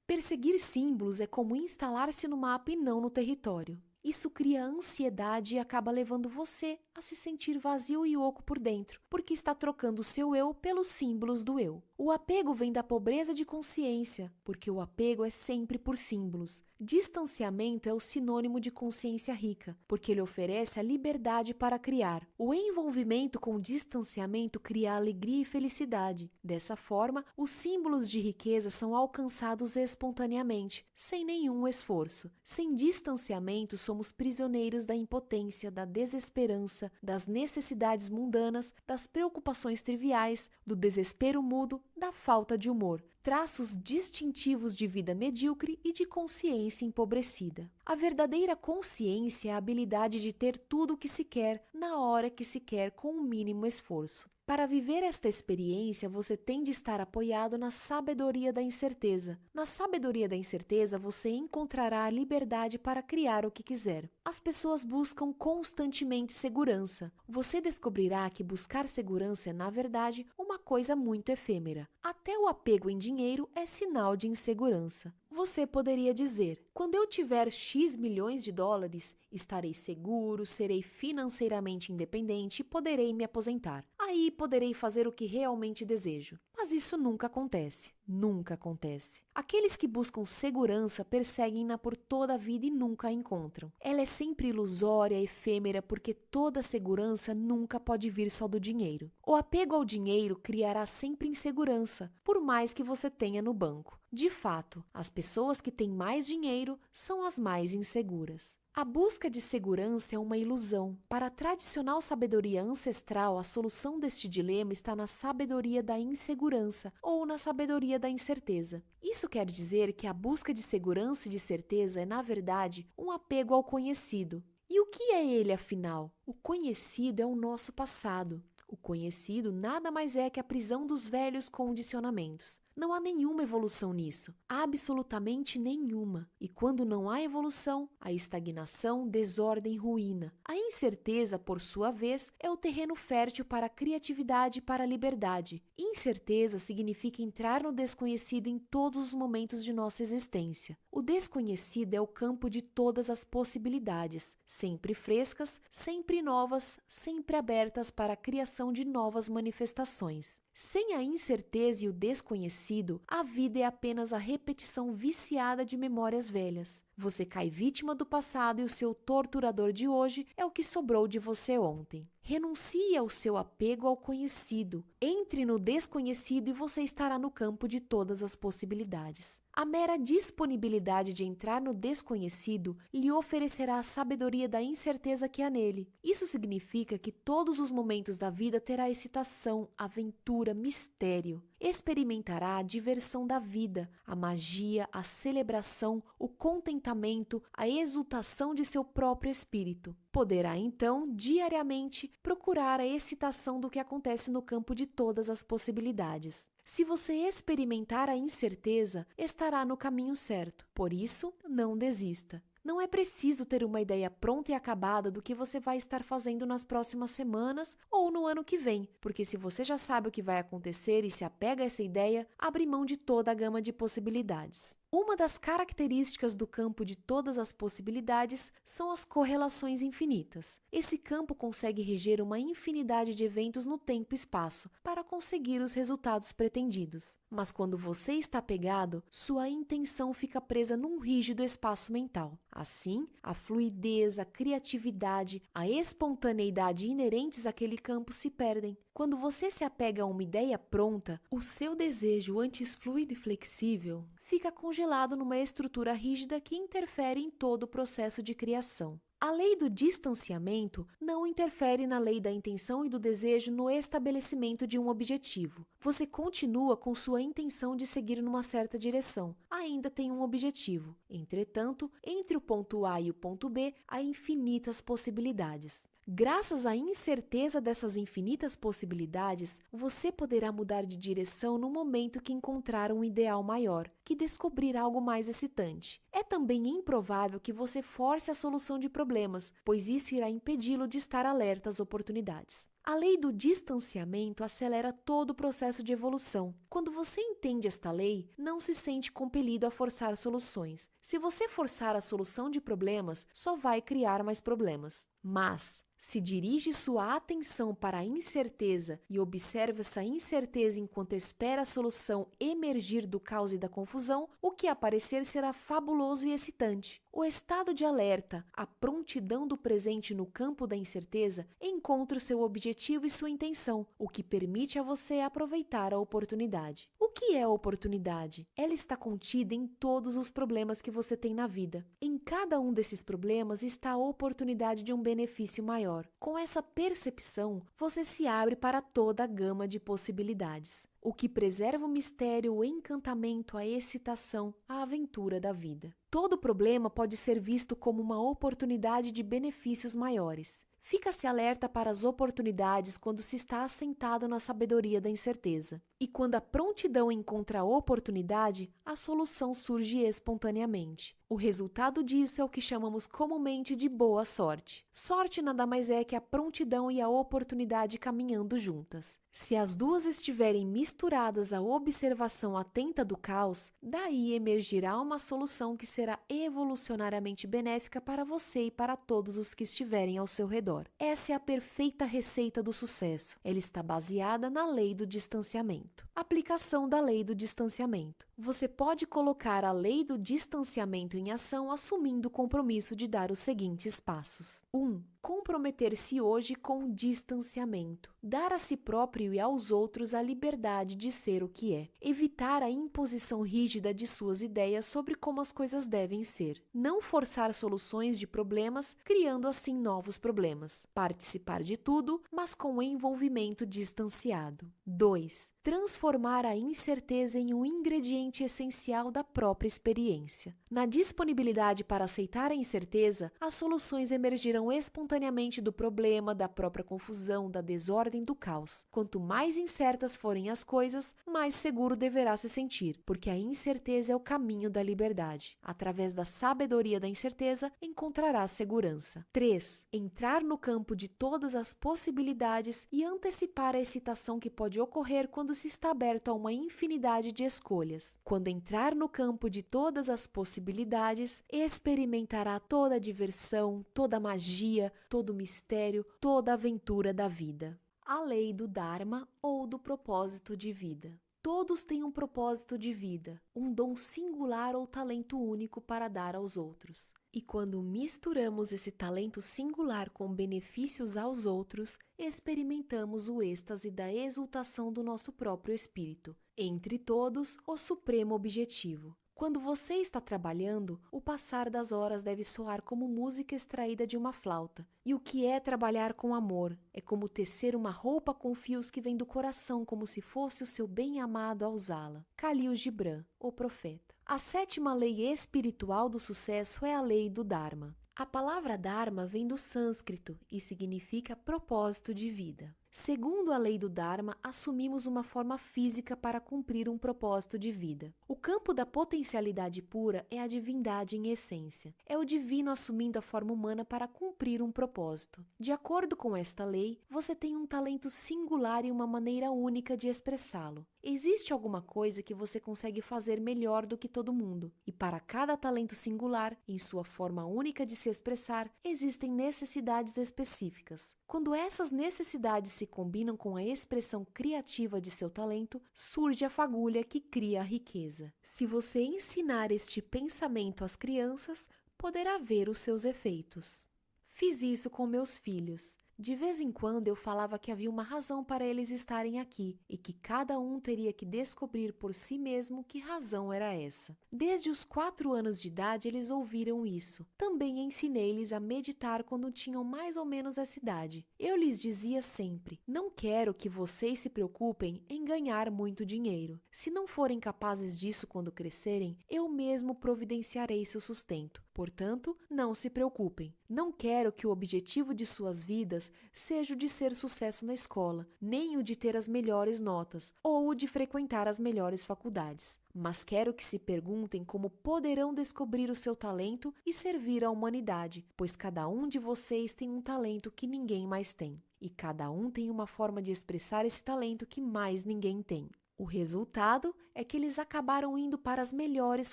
Perseguir símbolos é como instalar-se no mapa e não no território. Isso cria ansiedade e acaba levando você a se sentir vazio e oco por dentro, porque está trocando o seu eu pelos símbolos do eu. O apego vem da pobreza de consciência, porque o apego é sempre por símbolos. Distanciamento é o sinônimo de consciência rica, porque ele oferece a liberdade para criar. O envolvimento com o distanciamento cria alegria e felicidade. Dessa forma, os símbolos de riqueza são alcançados espontaneamente, sem nenhum esforço. Sem distanciamento, somos prisioneiros da impotência, da desesperança, das necessidades mundanas, das preocupações triviais, do desespero mudo, da falta de humor. Traços distintivos de vida medíocre e de consciência empobrecida. A verdadeira consciência é a habilidade de ter tudo o que se quer, na hora que se quer, com o mínimo esforço. Para viver esta experiência, você tem de estar apoiado na sabedoria da incerteza. Na sabedoria da incerteza, você encontrará a liberdade para criar o que quiser. As pessoas buscam constantemente segurança. Você descobrirá que buscar segurança é, na verdade, uma coisa muito efêmera. Até o apego em dinheiro é sinal de insegurança. Você poderia dizer: quando eu tiver X milhões de dólares, estarei seguro, serei financeiramente independente e poderei me aposentar. Aí poderei fazer o que realmente desejo. Mas isso nunca acontece. Nunca acontece. Aqueles que buscam segurança perseguem-na por toda a vida e nunca a encontram. Ela é sempre ilusória, efêmera, porque toda segurança nunca pode vir só do dinheiro. O apego ao dinheiro criará sempre insegurança, por mais que você tenha no banco. De fato, as pessoas que têm mais dinheiro são as mais inseguras. A busca de segurança é uma ilusão. Para a tradicional sabedoria ancestral, a solução deste dilema está na sabedoria da insegurança ou na sabedoria da incerteza. Isso quer dizer que a busca de segurança e de certeza é, na verdade, um apego ao conhecido. E o que é ele, afinal? O conhecido é o nosso passado. O conhecido nada mais é que a prisão dos velhos condicionamentos. Não há nenhuma evolução nisso, absolutamente nenhuma. E quando não há evolução, há estagnação, desordem, ruína. A incerteza, por sua vez, é o terreno fértil para a criatividade e para a liberdade. Incerteza significa entrar no desconhecido em todos os momentos de nossa existência. O desconhecido é o campo de todas as possibilidades, sempre frescas, sempre novas, sempre abertas para a criação de novas manifestações. Sem a incerteza e o desconhecido, a vida é apenas a repetição viciada de memórias velhas. Você cai vítima do passado e o seu torturador de hoje é o que sobrou de você ontem. Renuncie ao seu apego ao conhecido. Entre no desconhecido e você estará no campo de todas as possibilidades. A mera disponibilidade de entrar no desconhecido lhe oferecerá a sabedoria da incerteza que há nele. Isso significa que todos os momentos da vida terá excitação, aventura, mistério. Experimentará a diversão da vida, a magia, a celebração, o contentamento, a exultação de seu próprio espírito. Poderá, então, diariamente, procurar a excitação do que acontece no campo de todas as possibilidades. Se você experimentar a incerteza, estará no caminho certo. Por isso, não desista. Não é preciso ter uma ideia pronta e acabada do que você vai estar fazendo nas próximas semanas ou no ano que vem, porque se você já sabe o que vai acontecer e se apega a essa ideia, abre mão de toda a gama de possibilidades. Uma das características do campo de todas as possibilidades são as correlações infinitas. Esse campo consegue reger uma infinidade de eventos no tempo e espaço para conseguir os resultados pretendidos. Mas quando você está apegado, sua intenção fica presa num rígido espaço mental. Assim, a fluidez, a criatividade, a espontaneidade inerentes àquele campo se perdem. Quando você se apega a uma ideia pronta, o seu desejo antes fluido e flexível fica congelado numa estrutura rígida que interfere em todo o processo de criação. A lei do distanciamento não interfere na lei da intenção e do desejo no estabelecimento de um objetivo. Você continua com sua intenção de seguir numa certa direção, ainda tem um objetivo. Entretanto, entre o ponto A e o ponto B, há infinitas possibilidades. Graças à incerteza dessas infinitas possibilidades, você poderá mudar de direção no momento que encontrar um ideal maior, que descobrir algo mais excitante. É também improvável que você force a solução de problemas, pois isso irá impedi-lo de estar alerta às oportunidades. A lei do distanciamento acelera todo o processo de evolução. Quando você entende esta lei, não se sente compelido a forçar soluções. Se você forçar a solução de problemas, só vai criar mais problemas. Mas, se dirige sua atenção para a incerteza e observa essa incerteza enquanto espera a solução emergir do caos e da confusão, o que aparecer será fabuloso e excitante. O estado de alerta, a prontidão do presente no campo da incerteza, encontra o seu objetivo e sua intenção, o que permite a você aproveitar a oportunidade. O que é a oportunidade? Ela está contida em todos os problemas que você tem na vida. Em cada um desses problemas está a oportunidade de um benefício maior. Com essa percepção, você se abre para toda a gama de possibilidades, o que preserva o mistério, o encantamento, a excitação, a aventura da vida. Todo problema pode ser visto como uma oportunidade de benefícios maiores. Fica-se alerta para as oportunidades quando se está assentado na sabedoria da incerteza. E quando a prontidão encontra a oportunidade, a solução surge espontaneamente. O resultado disso é o que chamamos comumente de boa sorte. Sorte nada mais é que a prontidão e a oportunidade caminhando juntas. Se as duas estiverem misturadas à observação atenta do caos, daí emergirá uma solução que será evolucionariamente benéfica para você e para todos os que estiverem ao seu redor. Essa é a perfeita receita do sucesso. Ela está baseada na lei do distanciamento. Aplicação da lei do distanciamento. Você pode colocar a lei do distanciamento em ação assumindo o compromisso de dar os seguintes passos. 1. Comprometer-se hoje com distanciamento. Dar a si próprio e aos outros a liberdade de ser o que é. Evitar a imposição rígida de suas ideias sobre como as coisas devem ser. Não forçar soluções de problemas, criando assim novos problemas. Participar de tudo, mas com envolvimento distanciado. 2. Transformar a incerteza em um ingrediente essencial da própria experiência. Na disponibilidade para aceitar a incerteza, as soluções emergirão espontaneamente do problema, da própria confusão, da desordem, do caos. Quanto mais incertas forem as coisas, mais seguro deverá se sentir, porque a incerteza é o caminho da liberdade. Através da sabedoria da incerteza, encontrará segurança. 3. Entrar no campo de todas as possibilidades e antecipar a excitação que pode ocorrer quando se está aberto a uma infinidade de escolhas. Quando entrar no campo de todas as possibilidades, experimentará toda a diversão, toda a magia, todo o mistério, toda a aventura da vida. A lei do Dharma ou do propósito de vida. Todos têm um propósito de vida, um dom singular ou talento único para dar aos outros. E quando misturamos esse talento singular com benefícios aos outros, experimentamos o êxtase da exultação do nosso próprio espírito. Entre todos, o supremo objetivo. Quando você está trabalhando, o passar das horas deve soar como música extraída de uma flauta. E o que é trabalhar com amor? É como tecer uma roupa com fios que vêm do coração, como se fosse o seu bem-amado a usá-la. Khalil Gibran, o profeta. A sétima lei espiritual do sucesso é a lei do Dharma. A palavra Dharma vem do sânscrito e significa propósito de vida. Segundo a lei do Dharma, assumimos uma forma física para cumprir um propósito de vida. O campo da potencialidade pura é a divindade em essência. É o divino assumindo a forma humana para cumprir um propósito. De acordo com esta lei, você tem um talento singular e uma maneira única de expressá-lo. Existe alguma coisa que você consegue fazer melhor do que todo mundo, e para cada talento singular, em sua forma única de se expressar, existem necessidades específicas. Quando essas necessidades se combinam com a expressão criativa de seu talento, surge a fagulha que cria a riqueza. Se você ensinar este pensamento às crianças, poderá ver os seus efeitos. Fiz isso com meus filhos. De vez em quando eu falava que havia uma razão para eles estarem aqui e que cada um teria que descobrir por si mesmo que razão era essa. Desde os 4 anos de idade eles ouviram isso. Também ensinei-lhes a meditar quando tinham mais ou menos essa idade. Eu lhes dizia sempre: não quero que vocês se preocupem em ganhar muito dinheiro. Se não forem capazes disso quando crescerem, eu mesmo providenciarei seu sustento. Portanto, não se preocupem. Não quero que o objetivo de suas vidas seja o de ser sucesso na escola, nem o de ter as melhores notas, ou o de frequentar as melhores faculdades. Mas quero que se perguntem como poderão descobrir o seu talento e servir à humanidade, pois cada um de vocês tem um talento que ninguém mais tem. E cada um tem uma forma de expressar esse talento que mais ninguém tem. O resultado é que eles acabaram indo para as melhores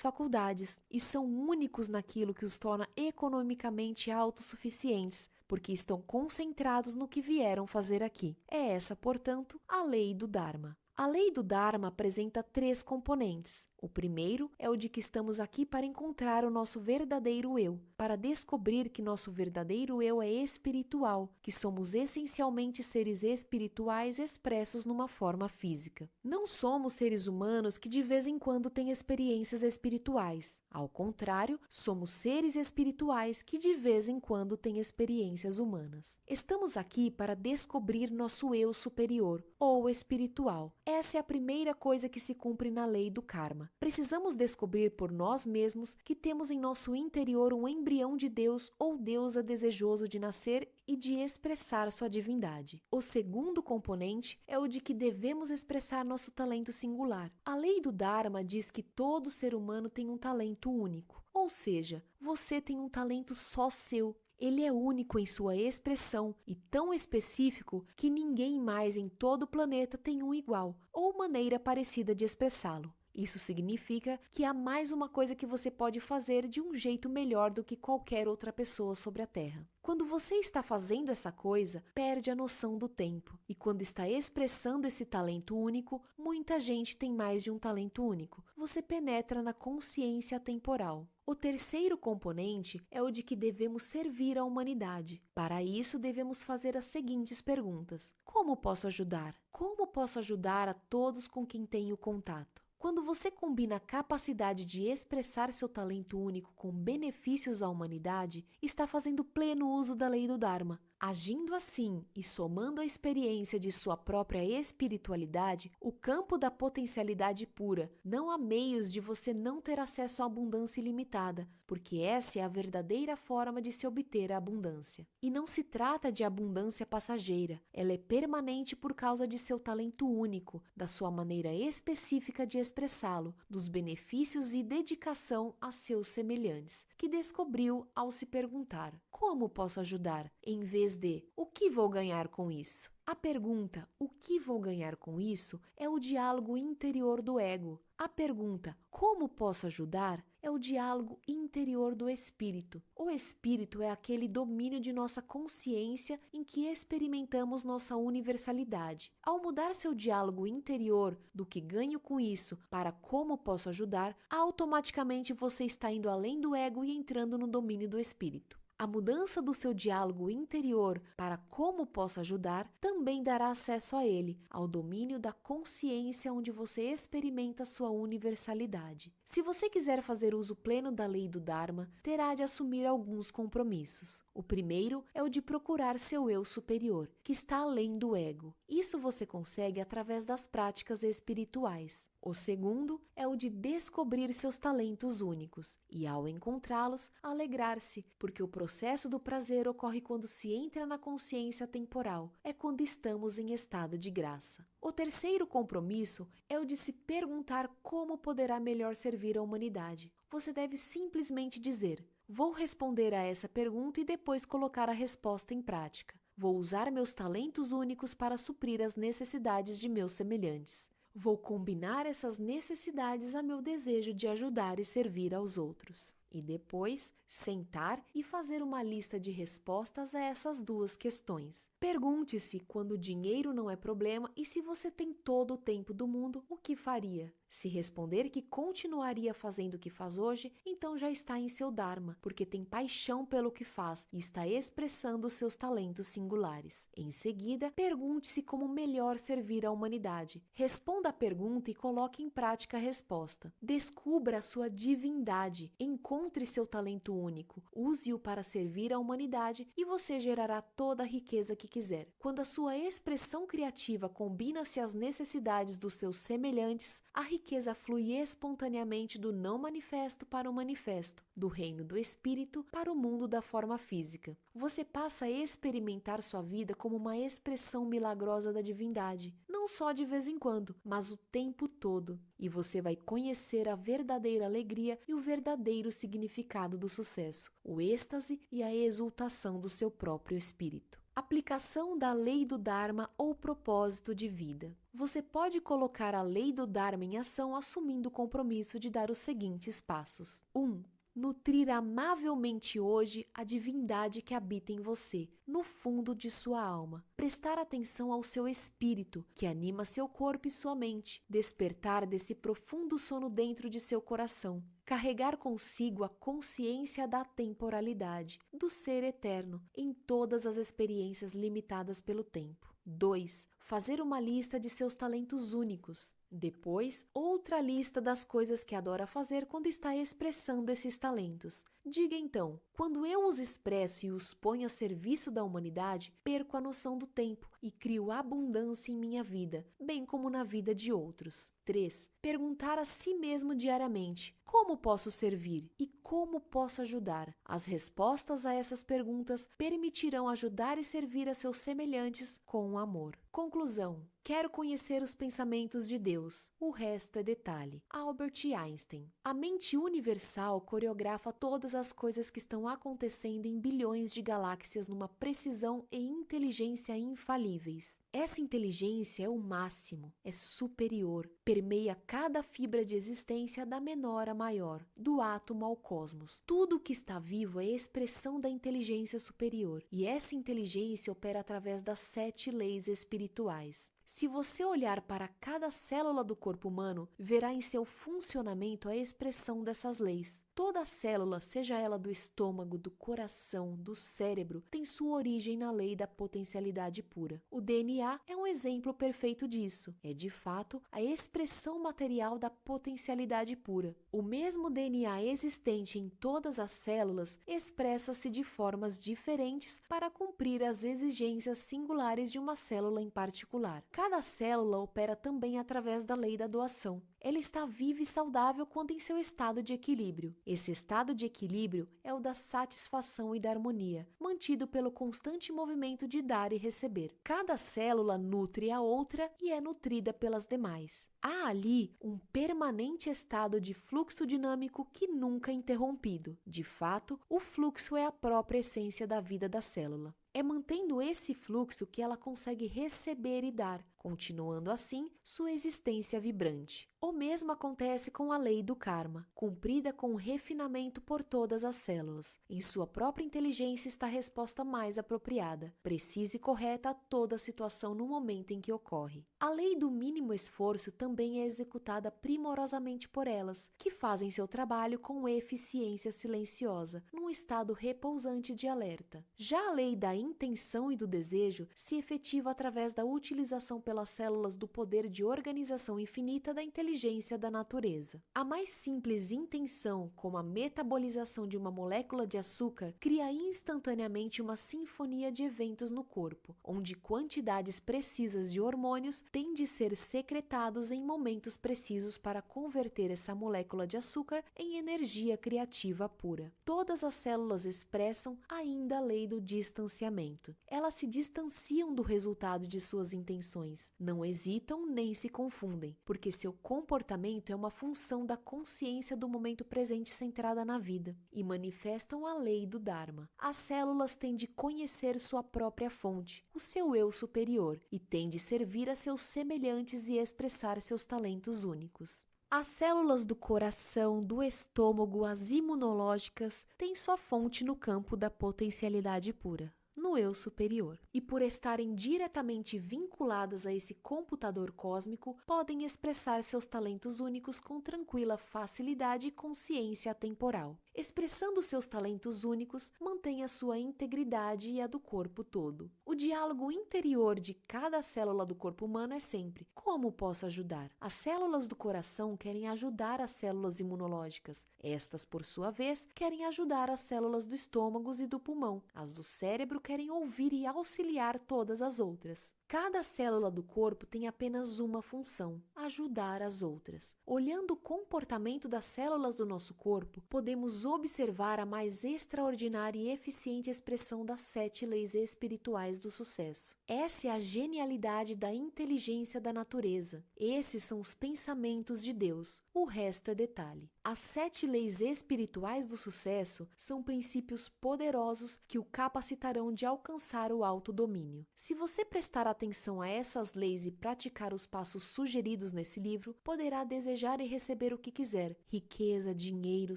faculdades e são únicos naquilo que os torna economicamente autossuficientes, porque estão concentrados no que vieram fazer aqui. É essa, portanto, a lei do Dharma. A lei do Dharma apresenta 3 componentes. O primeiro é o de que estamos aqui para encontrar o nosso verdadeiro eu, para descobrir que nosso verdadeiro eu é espiritual, que somos essencialmente seres espirituais expressos numa forma física. Não somos seres humanos que de vez em quando têm experiências espirituais. Ao contrário, somos seres espirituais que de vez em quando têm experiências humanas. Estamos aqui para descobrir nosso eu superior, ou espiritual. Essa é a primeira coisa que se cumpre na lei do karma. Precisamos descobrir por nós mesmos que temos em nosso interior um embrião de Deus ou deusa desejoso de nascer e de expressar sua divindade. O segundo componente é o de que devemos expressar nosso talento singular. A lei do Dharma diz que todo ser humano tem um talento único, ou seja, você tem um talento só seu. Ele é único em sua expressão e tão específico que ninguém mais em todo o planeta tem um igual ou maneira parecida de expressá-lo. Isso significa que há mais uma coisa que você pode fazer de um jeito melhor do que qualquer outra pessoa sobre a Terra. Quando você está fazendo essa coisa, perde a noção do tempo. E quando está expressando esse talento único, muita gente tem mais de um talento único. Você penetra na consciência atemporal. O terceiro componente é o de que devemos servir à humanidade. Para isso, devemos fazer as seguintes perguntas: como posso ajudar? Como posso ajudar a todos com quem tenho contato? Quando você combina a capacidade de expressar seu talento único com benefícios à humanidade, está fazendo pleno uso da lei do Dharma. Agindo assim e somando a experiência de sua própria espiritualidade, o campo da potencialidade pura, não há meios de você não ter acesso à abundância ilimitada, porque essa é a verdadeira forma de se obter a abundância. E não se trata de abundância passageira, ela é permanente por causa de seu talento único, da sua maneira específica de expressá-lo, dos benefícios e dedicação a seus semelhantes, que descobriu ao se perguntar: como posso ajudar? Em vez de o que vou ganhar com isso? A pergunta o que vou ganhar com isso é o diálogo interior do ego. A pergunta como posso ajudar é o diálogo interior do espírito. O espírito é aquele domínio de nossa consciência em que experimentamos nossa universalidade. Ao mudar seu diálogo interior do que ganho com isso para como posso ajudar, automaticamente você está indo além do ego e entrando no domínio do espírito. A mudança do seu diálogo interior para como posso ajudar também dará acesso a ele, ao domínio da consciência onde você experimenta sua universalidade. Se você quiser fazer uso pleno da lei do Dharma, terá de assumir alguns compromissos. O primeiro é o de procurar seu eu superior, que está além do ego. Isso você consegue através das práticas espirituais. O segundo é o de descobrir seus talentos únicos e, ao encontrá-los, alegrar-se, porque o processo do prazer ocorre quando se entra na consciência temporal, é quando estamos em estado de graça. O terceiro compromisso é o de se perguntar como poderá melhor servir a humanidade. Você deve simplesmente dizer: vou responder a essa pergunta e depois colocar a resposta em prática. Vou usar meus talentos únicos para suprir as necessidades de meus semelhantes. Vou combinar essas necessidades a meu desejo de ajudar e servir aos outros. E depois, sentar e fazer uma lista de respostas a essas duas questões. Pergunte-se quando o dinheiro não é problema e se você tem todo o tempo do mundo, o que faria? Se responder que continuaria fazendo o que faz hoje, então já está em seu Dharma, porque tem paixão pelo que faz e está expressando os seus talentos singulares. Em seguida, pergunte-se como melhor servir à humanidade. Responda a pergunta e coloque em prática a resposta. Descubra a sua divindade, encontre seu talento único, use-o para servir à humanidade e você gerará toda a riqueza que quiser. Quando a sua expressão criativa combina-se às necessidades dos seus semelhantes, a riqueza flui espontaneamente do não manifesto para o manifesto, do reino do espírito para o mundo da forma física. Você passa a experimentar sua vida como uma expressão milagrosa da divindade, não só de vez em quando, mas o tempo todo. E você vai conhecer a verdadeira alegria e o verdadeiro significado do sucesso, o êxtase e a exultação do seu próprio espírito. Aplicação da lei do Dharma ou propósito de vida. Você pode colocar a lei do Dharma em ação assumindo o compromisso de dar os seguintes passos. 1. Nutrir amavelmente hoje a divindade que habita em você, no fundo de sua alma. Prestar atenção ao seu espírito, que anima seu corpo e sua mente. Despertar desse profundo sono dentro de seu coração. Carregar consigo a consciência da temporalidade, do ser eterno, em todas as experiências limitadas pelo tempo. 2. Fazer uma lista de seus talentos únicos. Depois, outra lista das coisas que adora fazer quando está expressando esses talentos. Diga então: quando eu os expresso e os ponho a serviço da humanidade, perco a noção do tempo e crio abundância em minha vida, bem como na vida de outros. 3. Perguntar a si mesmo diariamente: como posso servir e como posso ajudar? As respostas a essas perguntas permitirão ajudar e servir a seus semelhantes com amor. Conclusão: quero conhecer os pensamentos de Deus. O resto é detalhe. Albert Einstein. A mente universal coreografa todas as coisas que estão acontecendo em bilhões de galáxias numa precisão e inteligência infalíveis. Essa inteligência é o máximo, é superior, permeia cada fibra de existência da menor à maior, do átomo ao cosmos. Tudo o que está vivo é expressão da inteligência superior, e essa inteligência opera através das 7 leis espirituais. Se você olhar para cada célula do corpo humano, verá em seu funcionamento a expressão dessas leis. Toda célula, seja ela do estômago, do coração, do cérebro, tem sua origem na lei da potencialidade pura. O DNA é um exemplo perfeito disso. É, de fato, a expressão material da potencialidade pura. O mesmo DNA existente em todas as células expressa-se de formas diferentes para cumprir as exigências singulares de uma célula em particular. Cada célula opera também através da lei da doação. Ela está viva e saudável quando em seu estado de equilíbrio. Esse estado de equilíbrio é o da satisfação e da harmonia, mantido pelo constante movimento de dar e receber. Cada célula nutre a outra e é nutrida pelas demais. Há ali um permanente estado de fluxo dinâmico que nunca é interrompido. De fato, o fluxo é a própria essência da vida da célula. É mantendo esse fluxo que ela consegue receber e dar, continuando assim sua existência vibrante. O mesmo acontece com a lei do karma, cumprida com refinamento por todas as células. Em sua própria inteligência está a resposta mais apropriada, precisa e correta a toda a situação no momento em que ocorre. A lei do mínimo esforço também é executada primorosamente por elas, que fazem seu trabalho com eficiência silenciosa, num estado repousante de alerta. Já a lei da intenção e do desejo se efetiva através da utilização pelas células do poder de organização infinita da inteligência da natureza. A mais simples intenção, como a metabolização de uma molécula de açúcar, cria instantaneamente uma sinfonia de eventos no corpo, onde quantidades precisas de hormônios têm de ser secretados em momentos precisos para converter essa molécula de açúcar em energia criativa pura. Todas as células expressam ainda a lei do distanciamento. Elas se distanciam do resultado de suas intenções, não hesitam nem se confundem, porque seu comportamento é uma função da consciência do momento presente centrada na vida, e manifestam a lei do Dharma. As células têm de conhecer sua própria fonte, o seu eu superior, e têm de servir a seus semelhantes e expressar seus talentos únicos. As células do coração, do estômago, as imunológicas, têm sua fonte no campo da potencialidade pura, no eu superior. E por estarem diretamente vinculadas a esse computador cósmico, podem expressar seus talentos únicos com tranquila facilidade e consciência atemporal. Expressando seus talentos únicos, mantém a sua integridade e a do corpo todo. O diálogo interior de cada célula do corpo humano é sempre: como posso ajudar? As células do coração querem ajudar as células imunológicas. Estas, por sua vez, querem ajudar as células do estômago e do pulmão. As do cérebro querem ouvir e auxiliar todas as outras. Cada célula do corpo tem apenas uma função: ajudar as outras. Olhando o comportamento das células do nosso corpo, podemos observar a mais extraordinária e eficiente expressão das 7 leis espirituais do sucesso. Essa é a genialidade da inteligência da natureza. Esses são os pensamentos de Deus. O resto é detalhe. As 7 leis espirituais do sucesso são princípios poderosos que o capacitarão de alcançar o autodomínio. Se você prestar atenção a essas leis e praticar os passos sugeridos nesse livro, poderá desejar e receber o que quiser: riqueza, dinheiro,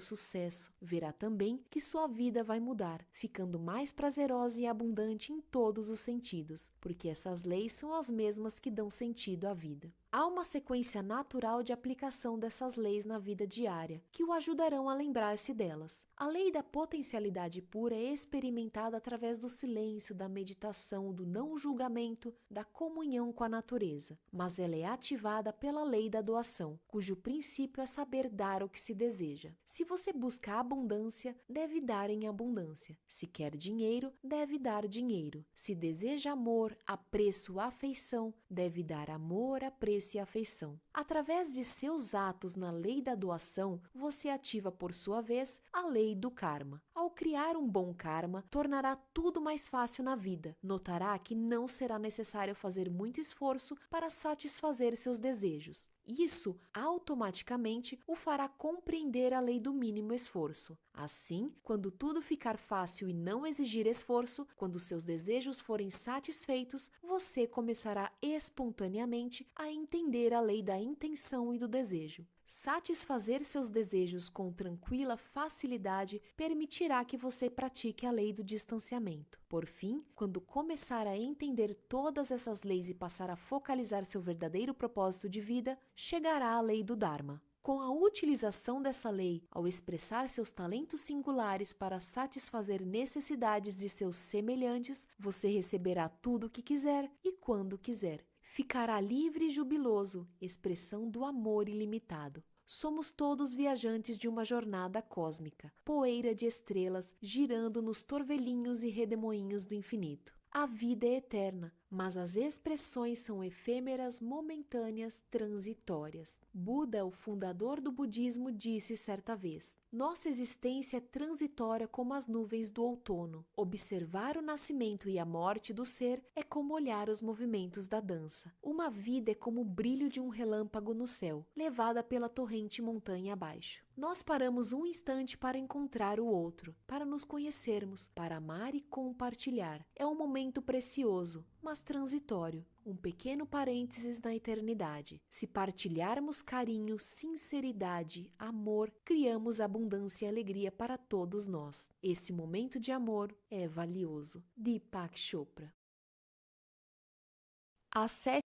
sucesso. Verá também que sua vida vai mudar, ficando mais prazerosa e abundante em todos os sentidos, porque essas leis são as mesmas que dão sentido à vida. Há uma sequência natural de aplicação dessas leis na vida diária, que o ajudarão a lembrar-se delas. A lei da potencialidade pura é experimentada através do silêncio, da meditação, do não julgamento, da comunhão com a natureza, mas ela é ativada pela lei da doação, cujo princípio é saber dar o que se deseja. Se você busca abundância, deve dar em abundância. Se quer dinheiro, deve dar dinheiro. Se deseja amor, apreço, afeição, deve dar amor, apreço e afeição. Através de seus atos na lei da doação, você ativa, por sua vez, a lei do karma. Ao criar um bom karma, tornará tudo mais fácil na vida. Notará que não será necessário fazer muito esforço para satisfazer seus desejos. Isso automaticamente o fará compreender a lei do mínimo esforço. Assim, quando tudo ficar fácil e não exigir esforço, quando seus desejos forem satisfeitos, você começará espontaneamente a entender a lei da intenção e do desejo. Satisfazer seus desejos com tranquila facilidade permitirá que você pratique a lei do distanciamento. Por fim, quando começar a entender todas essas leis e passar a focalizar seu verdadeiro propósito de vida, chegará à lei do Dharma. Com a utilização dessa lei, ao expressar seus talentos singulares para satisfazer necessidades de seus semelhantes, você receberá tudo o que quiser e quando quiser. Ficará livre e jubiloso, expressão do amor ilimitado. Somos todos viajantes de uma jornada cósmica, poeira de estrelas girando nos torvelinhos e redemoinhos do infinito. A vida é eterna, mas as expressões são efêmeras, momentâneas, transitórias. Buda, o fundador do budismo, disse certa vez: nossa existência é transitória como as nuvens do outono. Observar o nascimento e a morte do ser é como olhar os movimentos da dança. Uma vida é como o brilho de um relâmpago no céu, levada pela torrente montanha abaixo. Nós paramos um instante para encontrar o outro, para nos conhecermos, para amar e compartilhar. É um momento precioso, mas transitório, um pequeno parênteses na eternidade. Se partilharmos carinho, sinceridade, amor, criamos abundância e alegria para todos nós. Esse momento de amor é valioso. Deepak Chopra. As 7